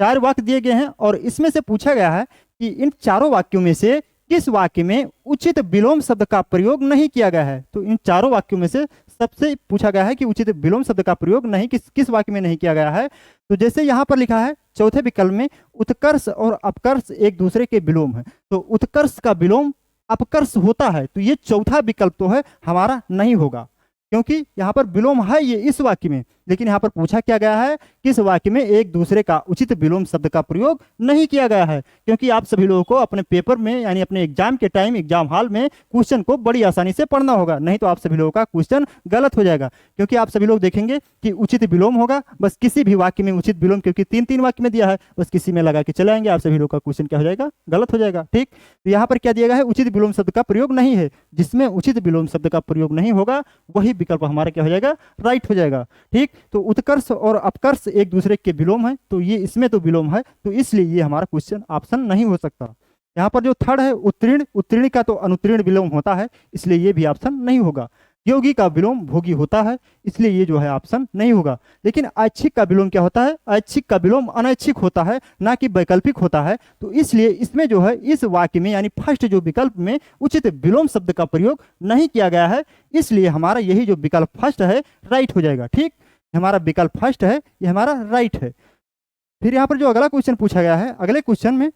4 वाक्य दिए गए हैं और इसमें से पूछा गया है कि इन चारों वाक्यों में से किस वाक्य में उचित विलोम शब्द का प्रयोग नहीं किया गया है। तो इन चारों वाक्यों में से सबसे पूछा गया है कि उचित विलोम शब्द का प्रयोग नहीं किस वाक्य में नहीं किया गया है। तो जैसे यहाँ पर लिखा है चौथे विकल्प में उत्कर्ष और अपकर्ष एक दूसरे के विलोम है, तो उत्कर्ष का विलोम अपकर्ष होता है, तो ये चौथा विकल्प तो है हमारा नहीं होगा, क्योंकि यहाँ पर विलोम है ये इस वाक्य में, लेकिन यहाँ पर पूछा क्या गया है, किस वाक्य में एक दूसरे का उचित विलोम शब्द का प्रयोग नहीं किया गया है। क्योंकि आप सभी लोगों को अपने पेपर में यानी अपने एग्जाम के टाइम एग्जाम हॉल में क्वेश्चन को बड़ी आसानी से पढ़ना होगा, नहीं तो आप सभी लोगों का क्वेश्चन गलत हो जाएगा। क्योंकि आप सभी लोग देखेंगे कि उचित विलोम होगा, बस किसी भी वाक्य में उचित विलोम, क्योंकि 3 वाक्य में दिया है, बस किसी में लगा के चले आएंगे, आप सभी लोग का क्वेश्चन क्या हो जाएगा, गलत हो जाएगा। ठीक, तो यहाँ पर क्या दिया गया है, उचित विलोम शब्द का प्रयोग नहीं है। जिसमें उचित विलोम शब्द का प्रयोग नहीं होगा वही विकल्प हमारा क्या हो जाएगा, राइट हो जाएगा। ठीक, तो उत्कर्ष और अपकर्ष एक दूसरे के विलोम है, तो ये इसमें तो विलोम है, तो इसलिए ये हमारा क्वेश्चन ऑप्शन नहीं हो सकता। यहाँ पर जो थर्ड है उत्तीर्ण, उत्तीर्ण का तो अनुत्तीर्ण विलोम होता है, इसलिए ये भी ऑप्शन नहीं होगा। योगी का विलोम भोगी होता है, इसलिए ये जो है ऑप्शन नहीं होगा। लेकिन ऐच्छिक का विलोम क्या होता है, ऐच्छिक का विलोम अनैच्छिक होता है, ना कि वैकल्पिक होता है। तो इसलिए इसमें जो है इस वाक्य में यानी फर्स्ट जो विकल्प में उचित विलोम शब्द का प्रयोग नहीं किया गया है, इसलिए हमारा यही जो विकल्प फर्स्ट है राइट हो जाएगा। ठीक, हमारा विकल्प फर्स्ट है, ये हमारा राइट है। फिर यहाँ पर जो अगला क्वेश्चन पूछा गया है, अगले क्वेश्चन में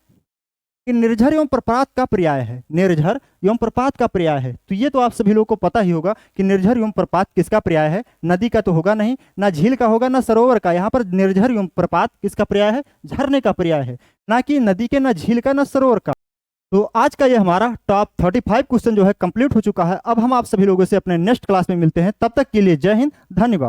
कि निर्झर एवं प्रपात का पर्याय है, निर्झर एवं प्रपात का पर्याय है। तो ये तो आप सभी लोगों को पता ही होगा कि निर्झर एवं प्रपात किसका पर्याय है, नदी का तो होगा नहीं, ना झील का होगा, ना सरोवर का। यहाँ पर निर्झर एवं प्रपात किसका पर्याय है, झरने का पर्याय है, ना कि नदी के, ना झील का, ना सरोवर का। तो आज का ये हमारा टॉप 35 क्वेश्चन जो है कंप्लीट हो चुका है। अब हम आप सभी लोगों से अपने नेक्स्ट क्लास में मिलते हैं, तब तक के लिए जय हिंद, धन्यवाद।